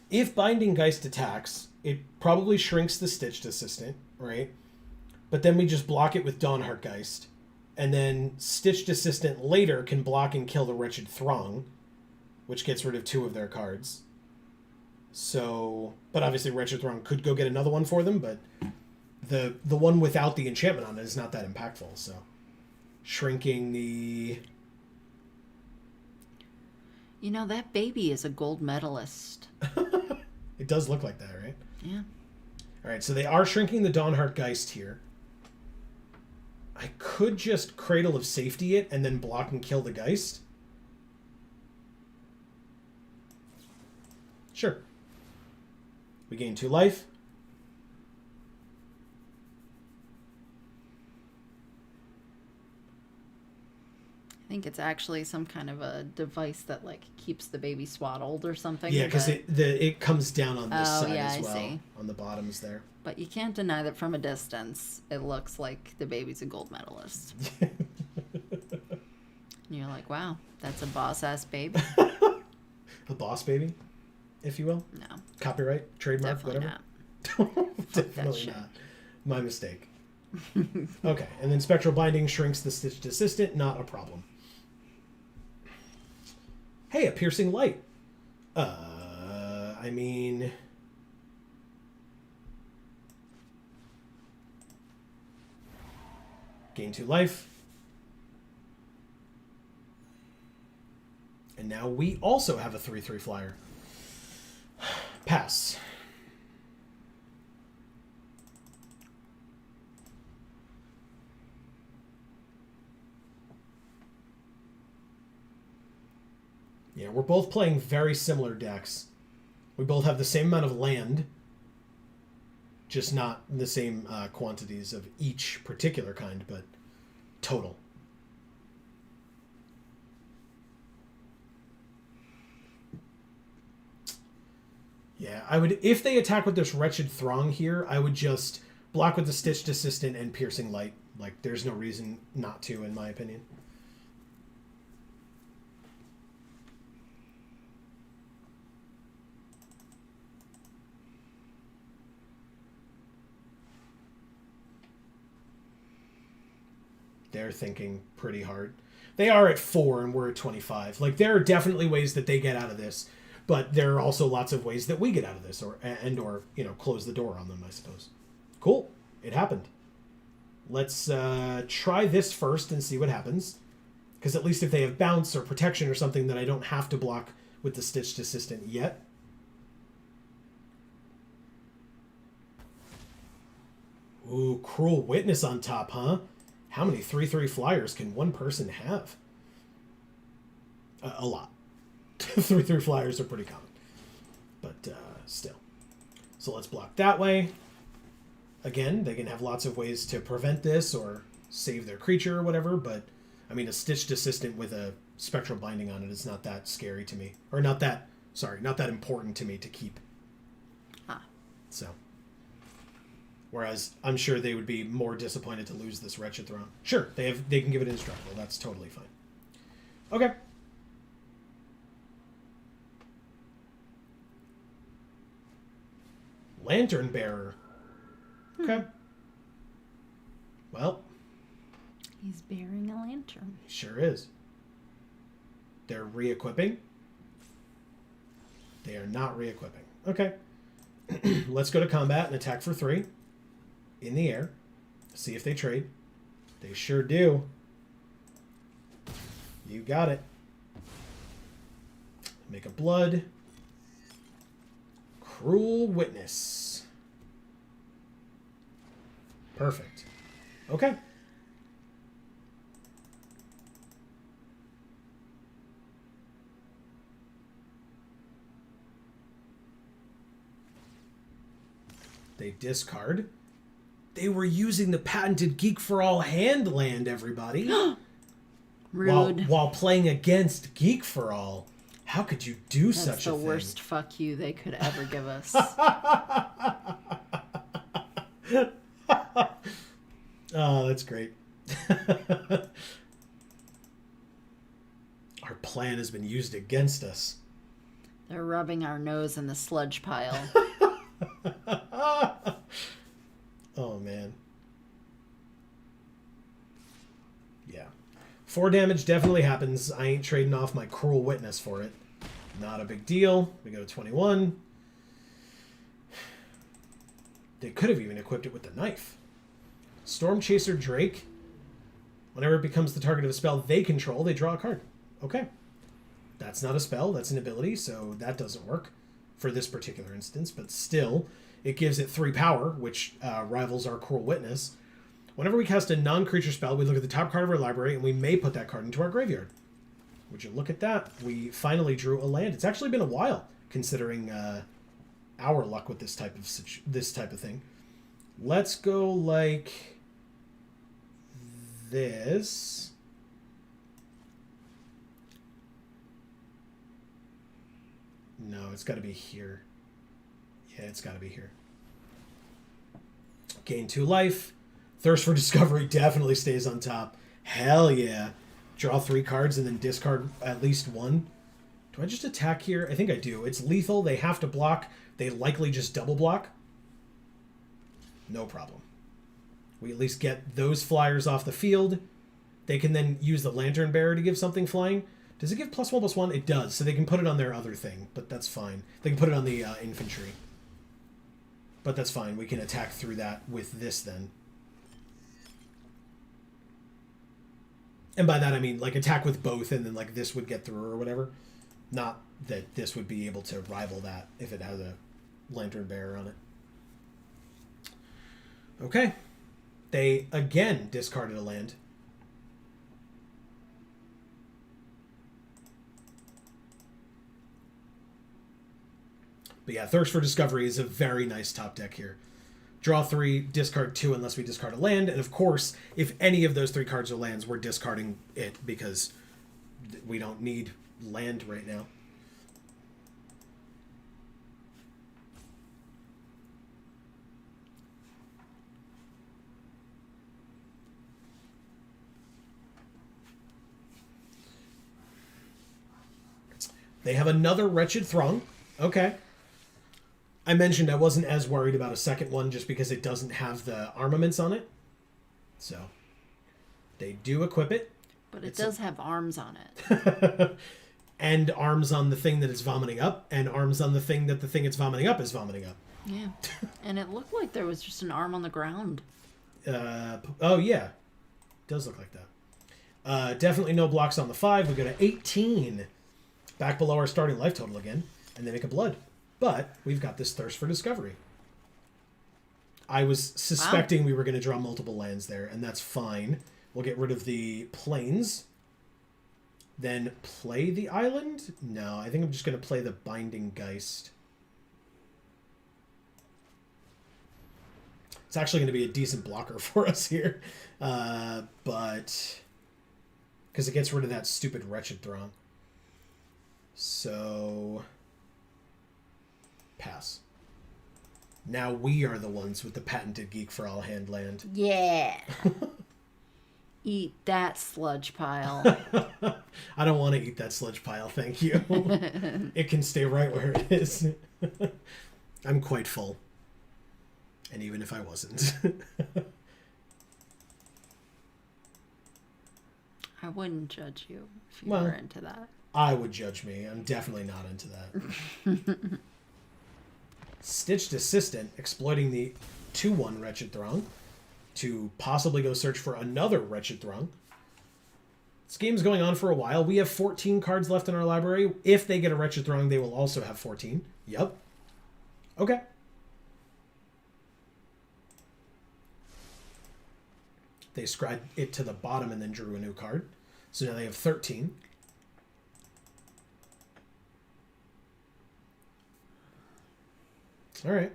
if Binding Geist attacks, it probably shrinks the Stitched Assistant, right? But then we just block it with Dawnheart Geist. And then Stitched Assistant later can block and kill the Wretched Throng, which gets rid of 2 of their cards. So, but obviously Wretched Throng could go get another one for them, but the one without the enchantment on it is not that impactful, so. Shrinking the... You know, that baby is a gold medalist. It does look like that, right? Yeah. Alright, so they are shrinking the Dawnheart Geist here. I could just Cradle of Safety it and then block and kill the Geist. Sure. We gain 2 life. I think it's actually some kind of a device that keeps the baby swaddled or something. Yeah, because it comes down on this side yeah, as well. I see. On the bottoms there. But you can't deny that from a distance, it looks like the baby's a gold medalist. And you're like, wow, that's a boss-ass baby. A boss baby, if you will. No. Copyright, trademark, Definitely whatever. not. Definitely shit. not. My mistake. Okay, and then Spectral Binding shrinks the Stitched Assistant, not a problem. Hey, a Piercing Light. I mean... Gain 2 life. And now we also have a 3/3 flyer. Pass. Yeah, we're both playing very similar decks. We both have the same amount of land, just not the same quantities of each particular kind, but total. Yeah, I would, if they attack with this Wretched Throng here, I would just block with the Stitched Assistant and Piercing Light. Like, there's no reason not to, in my opinion. They're thinking pretty hard. They are at 4 and we're at 25. Like, there are definitely ways that they get out of this, but there are also lots of ways that we get out of this, or you know, close the door on them, I suppose. Cool. It happened. Let's try this first and see what happens. Because at least if they have bounce or protection or something, then I don't have to block with the Stitched Assistant yet. Ooh, Cruel Witness on top, huh? How many 3/3 flyers can one person have? A lot. 3/3 flyers are pretty common. But still. So let's block that way. Again, they can have lots of ways to prevent this or save their creature or whatever, but I mean, a Stitched Assistant with a Spectral Binding on it is not that scary to me. Or not that important to me to keep. Ah. So. Whereas I'm sure they would be more disappointed to lose this Wretched Throne. Sure, they can give it indestructible. That's totally fine. Okay. Lantern Bearer. Okay. Well. He's bearing a lantern. Sure is. They're re-equipping. They are not re-equipping. Okay. Let's go to combat and attack for 3. In the air. See if they trade. They sure do. You got it. Make a blood. Cruel Witness. Perfect. Okay. They discard. They were using the patented Geek for All hand land, everybody. Rude. While playing against Geek for All. How could you do such a thing? That's the worst fuck you they could ever give us. Oh, that's great. Our plan has been used against us. They're rubbing our nose in the sludge pile. Oh, man. Yeah. 4 damage definitely happens. I ain't trading off my Cruel Witness for it. Not a big deal. We go to 21. They could have even equipped it with the knife. Storm Chaser Drake. Whenever it becomes the target of a spell they control, they draw a card. Okay. That's not a spell. That's an ability, so that doesn't work for this particular instance. But still, it gives it 3 power, which rivals our Cruel Witness. Whenever we cast a non-creature spell, we look at the top card of our library, and we may put that card into our graveyard. Would you look at that? We finally drew a land. It's actually been a while, considering our luck with this type of thing. Let's go like this. No, it's got to be here. Yeah, it's got to be here. Gain 2 life. Thirst for Discovery definitely stays on top. Hell yeah. Draw 3 cards and then discard at least 1. Do I just attack here? I think I do. It's lethal. They have to block. They likely just double block. No problem. We at least get those flyers off the field. They can then use the Lantern Bearer to give something flying. Does it give +1/+1? It does. So they can put it on their other thing, but that's fine. They can put it on the infantry. But that's fine. We can attack through that with this then. And by that I mean like attack with both and then like this would get through or whatever. Not that this would be able to rival that if it has a Lantern Bearer on it. Okay. They again discarded a land. But yeah, Thirst for Discovery is a very nice top deck here. Draw 3, discard 2 unless we discard a land. And of course, if any of those 3 cards are lands, we're discarding it because we don't need land right now. They have another Wretched Throng. Okay. I mentioned I wasn't as worried about a second one just because it doesn't have the armaments on it. So, they do equip it. But it does have arms on it. And arms on the thing that it's vomiting up, and arms on the thing that the thing it's vomiting up is vomiting up. Yeah. And it looked like there was just an arm on the ground. Oh, yeah. Does look like that. Definitely no blocks on the 5. We go to 18. Back below our starting life total again. And they make a blood. But we've got this Thirst for Discovery. I was suspecting we were going to draw multiple lands there, and that's fine. We'll get rid of the plains. Then play the island? No, I think I'm just going to play the Binding Geist. It's actually going to be a decent blocker for us here. But... because it gets rid of that stupid Wretched Throng. So... pass. Now we are the ones with the patented Geek for All hand land. Yeah. Eat that sludge pile. I don't want to eat that sludge pile, thank you. It can stay right where it is. I'm quite full. And even if I wasn't. I wouldn't judge you if you were into that. I would judge me. I'm definitely not into that. Stitched Assistant, exploiting the 2/1 Wretched Throng to possibly go search for another Wretched Throng. This game's going on for a while. We have 14 cards left in our library. If they get a Wretched Throng, they will also have 14. Yep. Okay. They scribed it to the bottom and then drew a new card. So now they have 13. All right.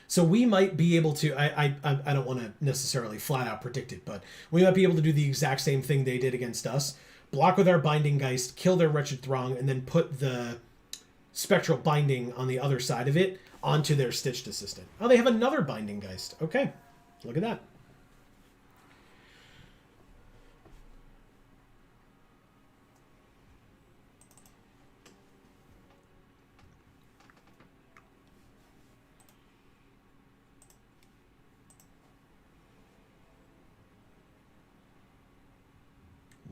So we might be able to, I don't want to necessarily flat out predict it, but we might be able to do the exact same thing they did against us. Block with our Binding Geist, kill their Wretched Throng, and then put the Spectral Binding on the other side of it onto their Stitched Assistant. Oh, they have another Binding Geist. Okay. Look at that.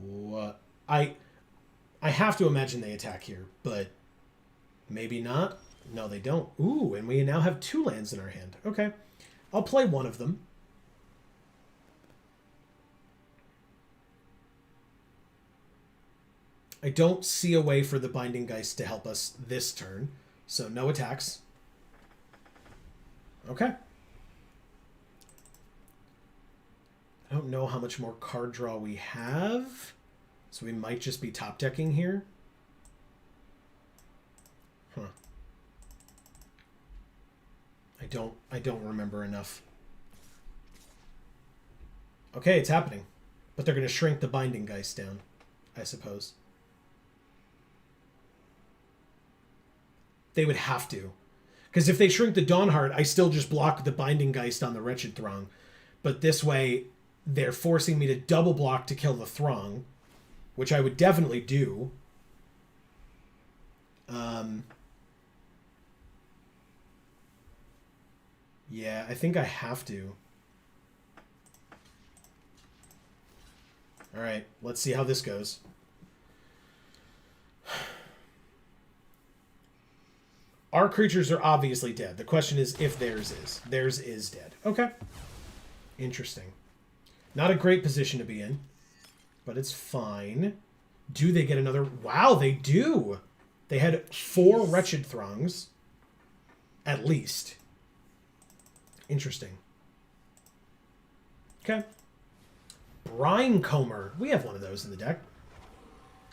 What? I have to imagine they attack here, but maybe not. No, they don't. Ooh, and we now have 2 lands in our hand. Okay. I'll play one of them. I don't see a way for the Binding Geist to help us this turn, so no attacks. Okay. I don't know how much more card draw we have, so we might just be top decking here. Huh. I don't remember enough. Okay, it's happening. But they're going to shrink the Binding Geist down, I suppose. They would have to. Because if they shrink the Dawnheart, I still just block the Binding Geist on the Wretched Throng. But this way, they're forcing me to double block to kill the Throng, which I would definitely do. Yeah, I think I have to. Alright, let's see how this goes. Our creatures are obviously dead. The question is if theirs is. Theirs is dead. Okay. Interesting. Not a great position to be in, but it's fine. Do they get another? Wow, they do. They had 4 Wretched Throngs, at least. Interesting. Okay. Brine Comber. We have one of those in the deck.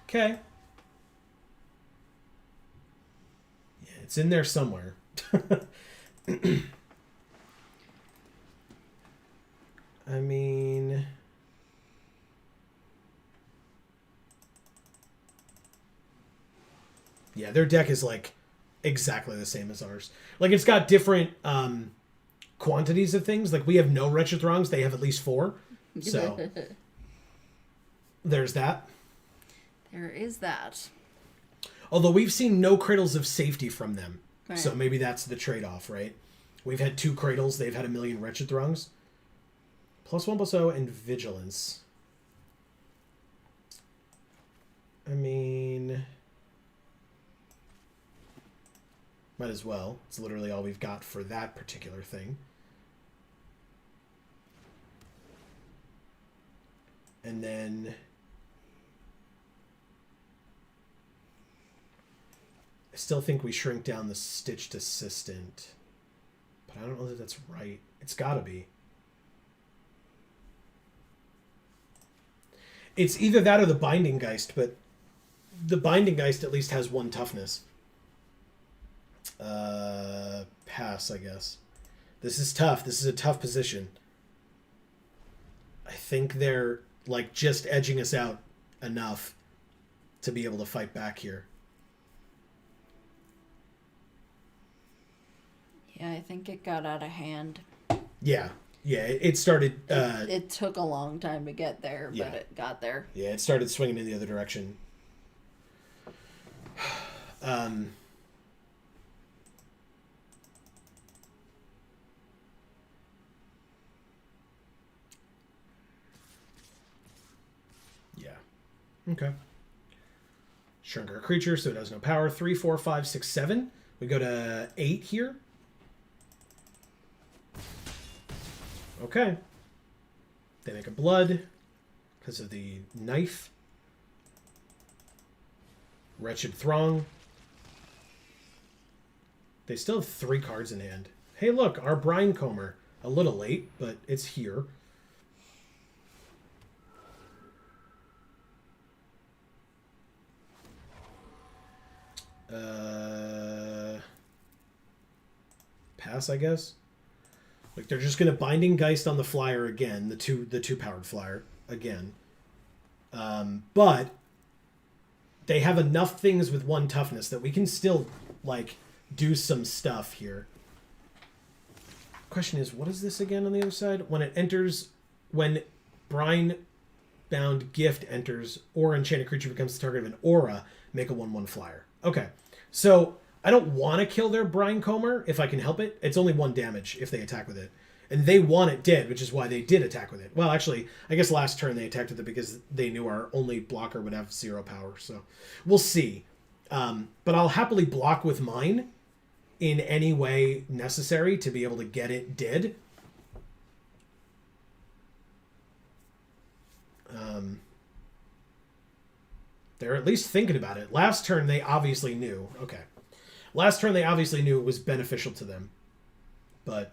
Okay. Yeah, it's in there somewhere. I mean... Yeah, their deck is, like, exactly the same as ours. Like, it's got different quantities of things. Like, we have no Wretched Throngs. They have at least 4. So, there's that. There is that. Although we've seen no Cradles of Safety from them. Right. So maybe that's the trade-off, right? We've had 2 Cradles. They've had 1,000,000 Wretched Throngs. +1/+0 and Vigilance. I mean... Might as well. It's literally all we've got for that particular thing. And then... I still think we shrink down the Stitched Assistant. But I don't know that that's right. It's gotta be. It's either that or the Binding Geist, but the Binding Geist at least has 1 toughness. Pass, I guess. This is tough. This is a tough position. I think they're, like, just edging us out enough to be able to fight back here. Yeah, I think it got out of hand. Yeah. Yeah, it started... It took a long time to get there, but it got there. Yeah, it started swinging in the other direction. Yeah. Okay. Shrink our creature so it has no power. 3, 4, 5, 6, 7. We go to 8 here. Okay. They make a blood because of the knife. Wretched Throng. They still have 3 cards in hand. Hey, look, our Brine Comber. A little late, but it's here. Pass, I guess. Like, they're just going to Binding Geist on the flyer again, the two powered flyer again. But they have enough things with 1 toughness that we can still, like, do some stuff here. Question is, what is this again on the other side? When Brine Bound Gift enters or enchanted creature becomes the target of an aura, make a 1/1 flyer. Okay, so I don't want to kill their Brine Comber if I can help it. It's only 1 damage if they attack with it. And they want it dead, which is why they did attack with it. Well, actually, I guess last turn they attacked with it because they knew our only blocker would have 0 power. So we'll see. But I'll happily block with mine in any way necessary to be able to get it dead. They're at least thinking about it. Last turn they obviously knew. Okay. Last turn they obviously knew it was beneficial to them. But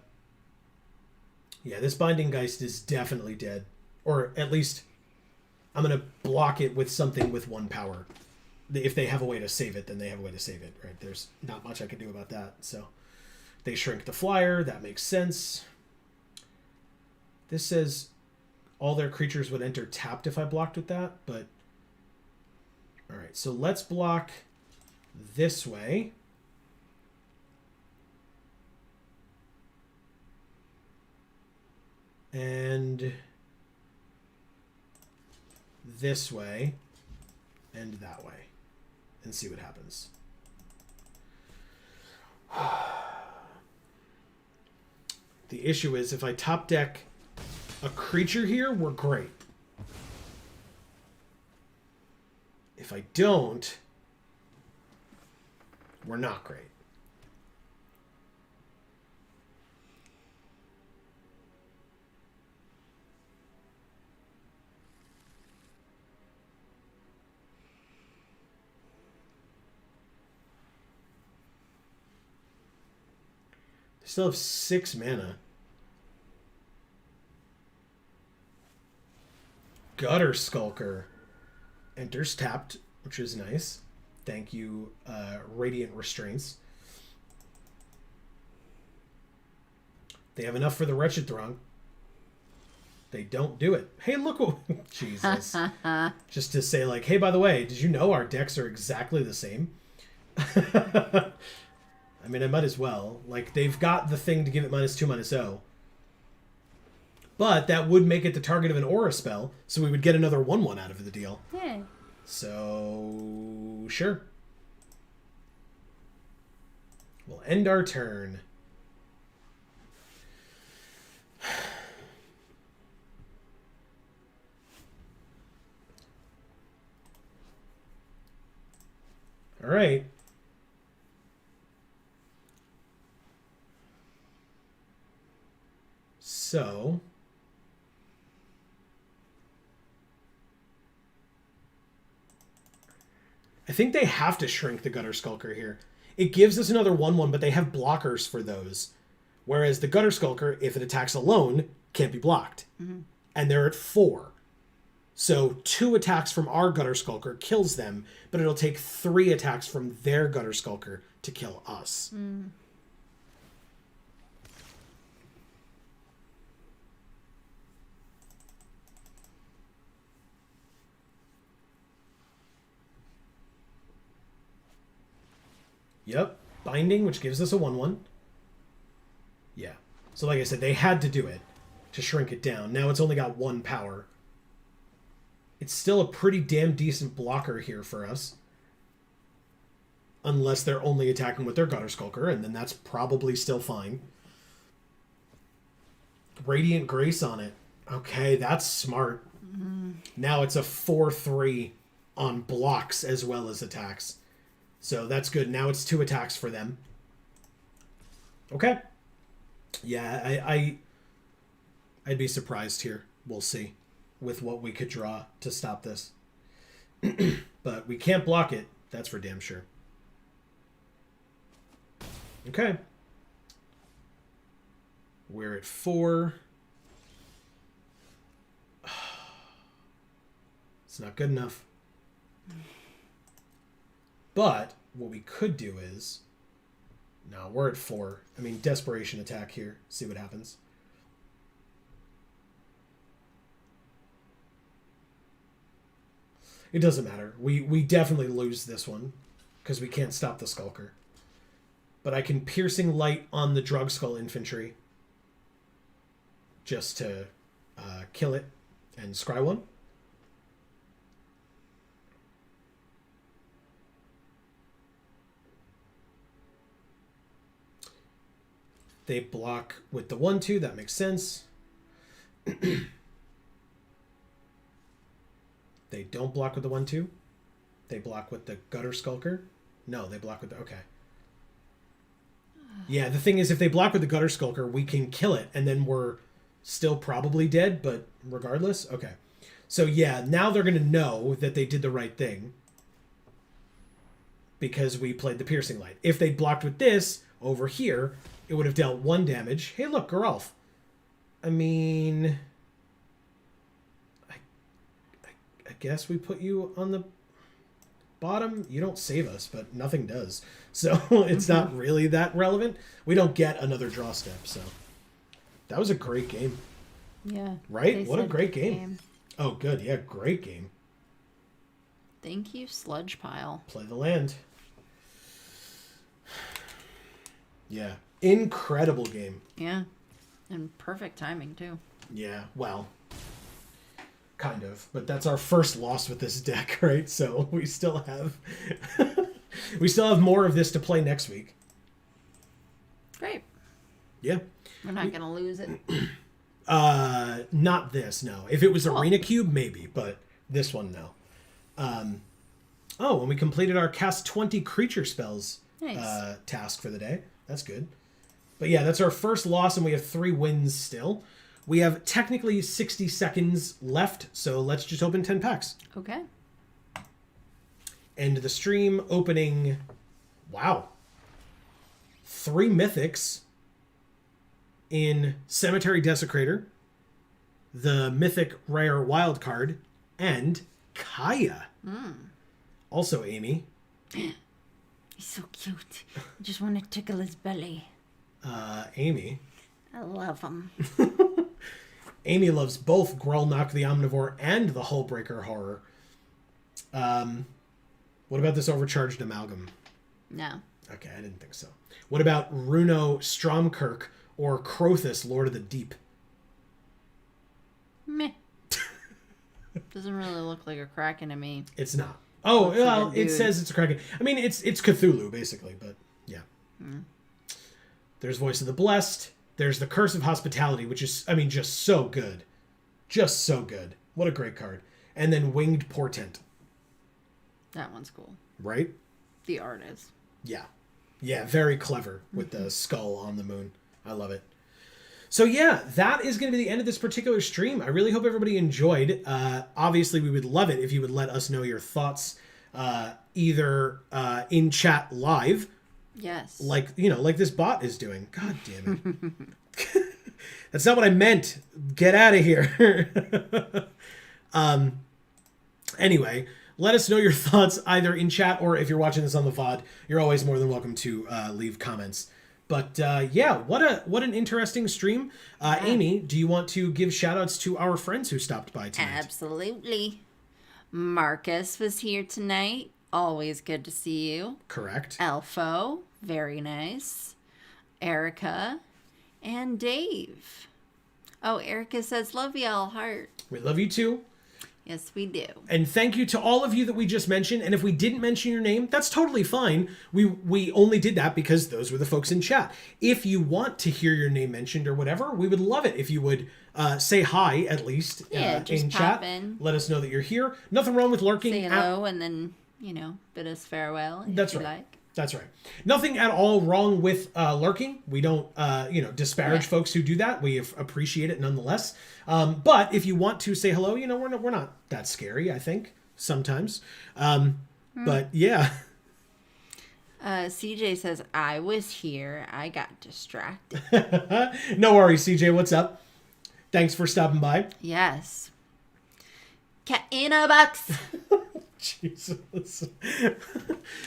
yeah, this Binding Geist is definitely dead. Or at least I'm going to block it with something with 1 power. If they have a way to save it, then they have a way to save it, right? There's not much I can do about that. So they shrink the flyer. That makes sense. This says all their creatures would enter tapped if I blocked with that, but all right, so let's block this way. And this way and that way. And see what happens. The issue is if I top deck a creature here, we're great. If I don't, we're not great. Still have 6 mana. Gutter Skulker enters tapped, which is nice. Thank you, Radiant Restraints. They have enough for the Wretched Throng. They don't do it. Hey, look what... Jesus. Just to say, like, hey, by the way, did you know our decks are exactly the same? I mean, I might as well. Like, they've got the thing to give it -2/-0. But that would make it the target of an aura spell, so we would get another 1/1 out of the deal. Yeah. So, sure. We'll end our turn. All right. So, I think they have to shrink the Gutter Skulker here. It gives us another 1/1, but they have blockers for those. Whereas the Gutter Skulker, if it attacks alone, can't be blocked. Mm-hmm. And they're at 4. So 2 attacks from our Gutter Skulker kills them, but it'll take 3 attacks from their Gutter Skulker to kill us. Mm. Yep. Binding, which gives us a 1/1. Yeah. So like I said, they had to do it to shrink it down. Now it's only got 1 power. It's still a pretty damn decent blocker here for us. Unless they're only attacking with their Gutter Skulker, and then that's probably still fine. Radiant Grace on it. Okay, that's smart. Mm-hmm. Now it's a 4/3 on blocks as well as attacks. So that's good. Now it's 2 attacks for them. Okay. Yeah, I'd be surprised here. We'll see with what we could draw to stop this. But we can't block it. That's for damn sure. Okay. We're at 4. It's not good enough. But what we could do is... No, we're at 4. I mean, Desperation attack here. See what happens. It doesn't matter. We definitely lose this one because we can't stop the Skulker. But I can Piercing Light on the Drug Skull Infantry just to kill it and scry 1. They block with the 1/2. That makes sense. They don't block with the 1/2. They block with the Gutter Skulker. No, they block with the... Okay. Yeah, the thing is, if they block with the Gutter Skulker, we can kill it, and then we're still probably dead, but regardless? Okay. So yeah, now they're going to know that they did the right thing because we played the Piercing Light. If they blocked with this over here, it would have dealt 1 damage. Hey, look, Geralf. I mean... I guess we put you on the bottom. You don't save us, but nothing does. So it's not really that relevant. We don't get another draw step, so... That was a great game. Yeah. Right? What a great game. Oh, good. Yeah, great game. Thank you, Sludge Pile. Play the land. Yeah. Incredible game. Yeah. And perfect timing, too. Yeah, well, kind of. But that's our first loss with this deck, right? So we still have... we still have more of this to play next week. Great. Yeah. We're not going to lose it. Not this, no. If it was Arena Cube, maybe. But this one, no. Oh, and we completed our cast 20 creature spells task for the day. That's good. But yeah, that's our first loss, and we have 3 wins still. We have technically 60 seconds left, so let's just open 10 packs. Okay. End the stream opening... Wow. 3 mythics. in Cemetery Desecrator, the mythic rare wild card, and Kaya. Also Amy. He's so cute. I just want to tickle his belly. Amy. I love him. Amy loves both Grelnok the Omnivore and the Hullbreaker Horror. What about this overcharged amalgam? No. Okay, I didn't think so. What about Runo Stromkirk or Crothus, Lord of the Deep? Meh. Doesn't really look like a Kraken to me. It's not. Oh, Looks well, like a it dude. says it's a Kraken. I mean, it's Cthulhu, basically, but yeah. There's Voice of the Blessed. There's the Curse of Hospitality, which is, I mean, just so good. Just so good. What a great card. And then Winged Portent. That one's cool. Right? The art is. Yeah. Yeah, very clever with the skull on the moon. I love it. So yeah, that is going to be the end of this particular stream. I really hope everybody enjoyed. Obviously, we would love it if you would let us know your thoughts either in chat live, Yes. like this bot is doing. God damn it. That's not what I meant. Get out of here. Anyway, let us know your thoughts either in chat or if you're watching this on the VOD, you're always more than welcome to leave comments. But yeah, what an interesting stream. Amy, do you want to give shout outs to our friends who stopped by tonight? Absolutely. Marcus was here tonight. Always good to see you. Correct. Elfo, very nice. Erica and Dave. Oh, Erica says, love y'all, heart. We love you too. Yes, we do. And thank you to all of you that we just mentioned. And if we didn't mention your name, that's totally fine. We only did that because those were the folks in chat. If you want to hear your name mentioned or whatever, we would love it if you would say hi at least Just in pop chat. in. Let us know that you're here. Nothing wrong with lurking. Say hello and then, bid us farewell if That's you right. like. That's right. Nothing at all wrong with lurking. We don't, disparage folks who do that. We appreciate it nonetheless. But if you want to say hello, we're not that scary, I think, sometimes. But yeah. CJ says, I was here. I got distracted. No worries, CJ. What's up? Thanks for stopping by. Yes. Cat in a box. Jesus.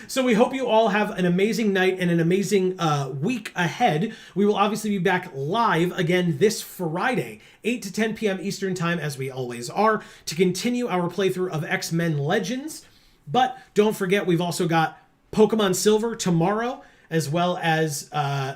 So we hope you all have an amazing night and an amazing week ahead. We will obviously be back live again this Friday, 8 to 10 p.m. Eastern Time, as we always are, to continue our playthrough of X-Men Legends. But don't forget, we've also got Pokemon Silver tomorrow, as well as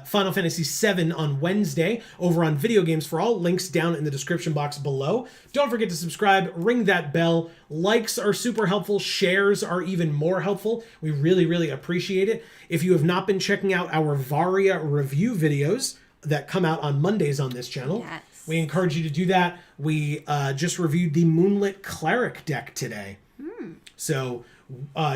Final Fantasy VII on Wednesday over on Video Games for All. Links down in the description box below. Don't forget to subscribe, ring that bell. Likes are super helpful. Shares are even more helpful. We really, really appreciate it. If you have not been checking out our Varia review videos that come out on Mondays on this channel, Yes. we encourage you to do that. We just reviewed the Moonlit Cleric deck today. So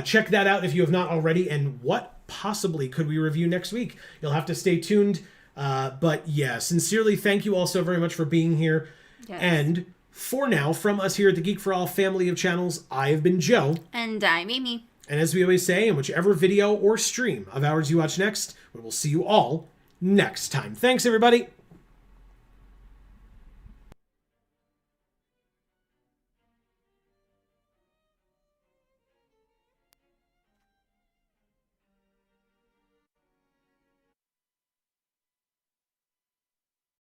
check that out if you have not already. And what possibly could we review next week? You'll have to stay tuned. But yeah, sincerely, thank you all so very much for being here. Yes. And for now, from us here at the Geek for All family of channels, I have been Joe. And I'm Amy. And as we always say, in whichever video or stream of ours you watch next, we will see you all next time. Thanks, everybody.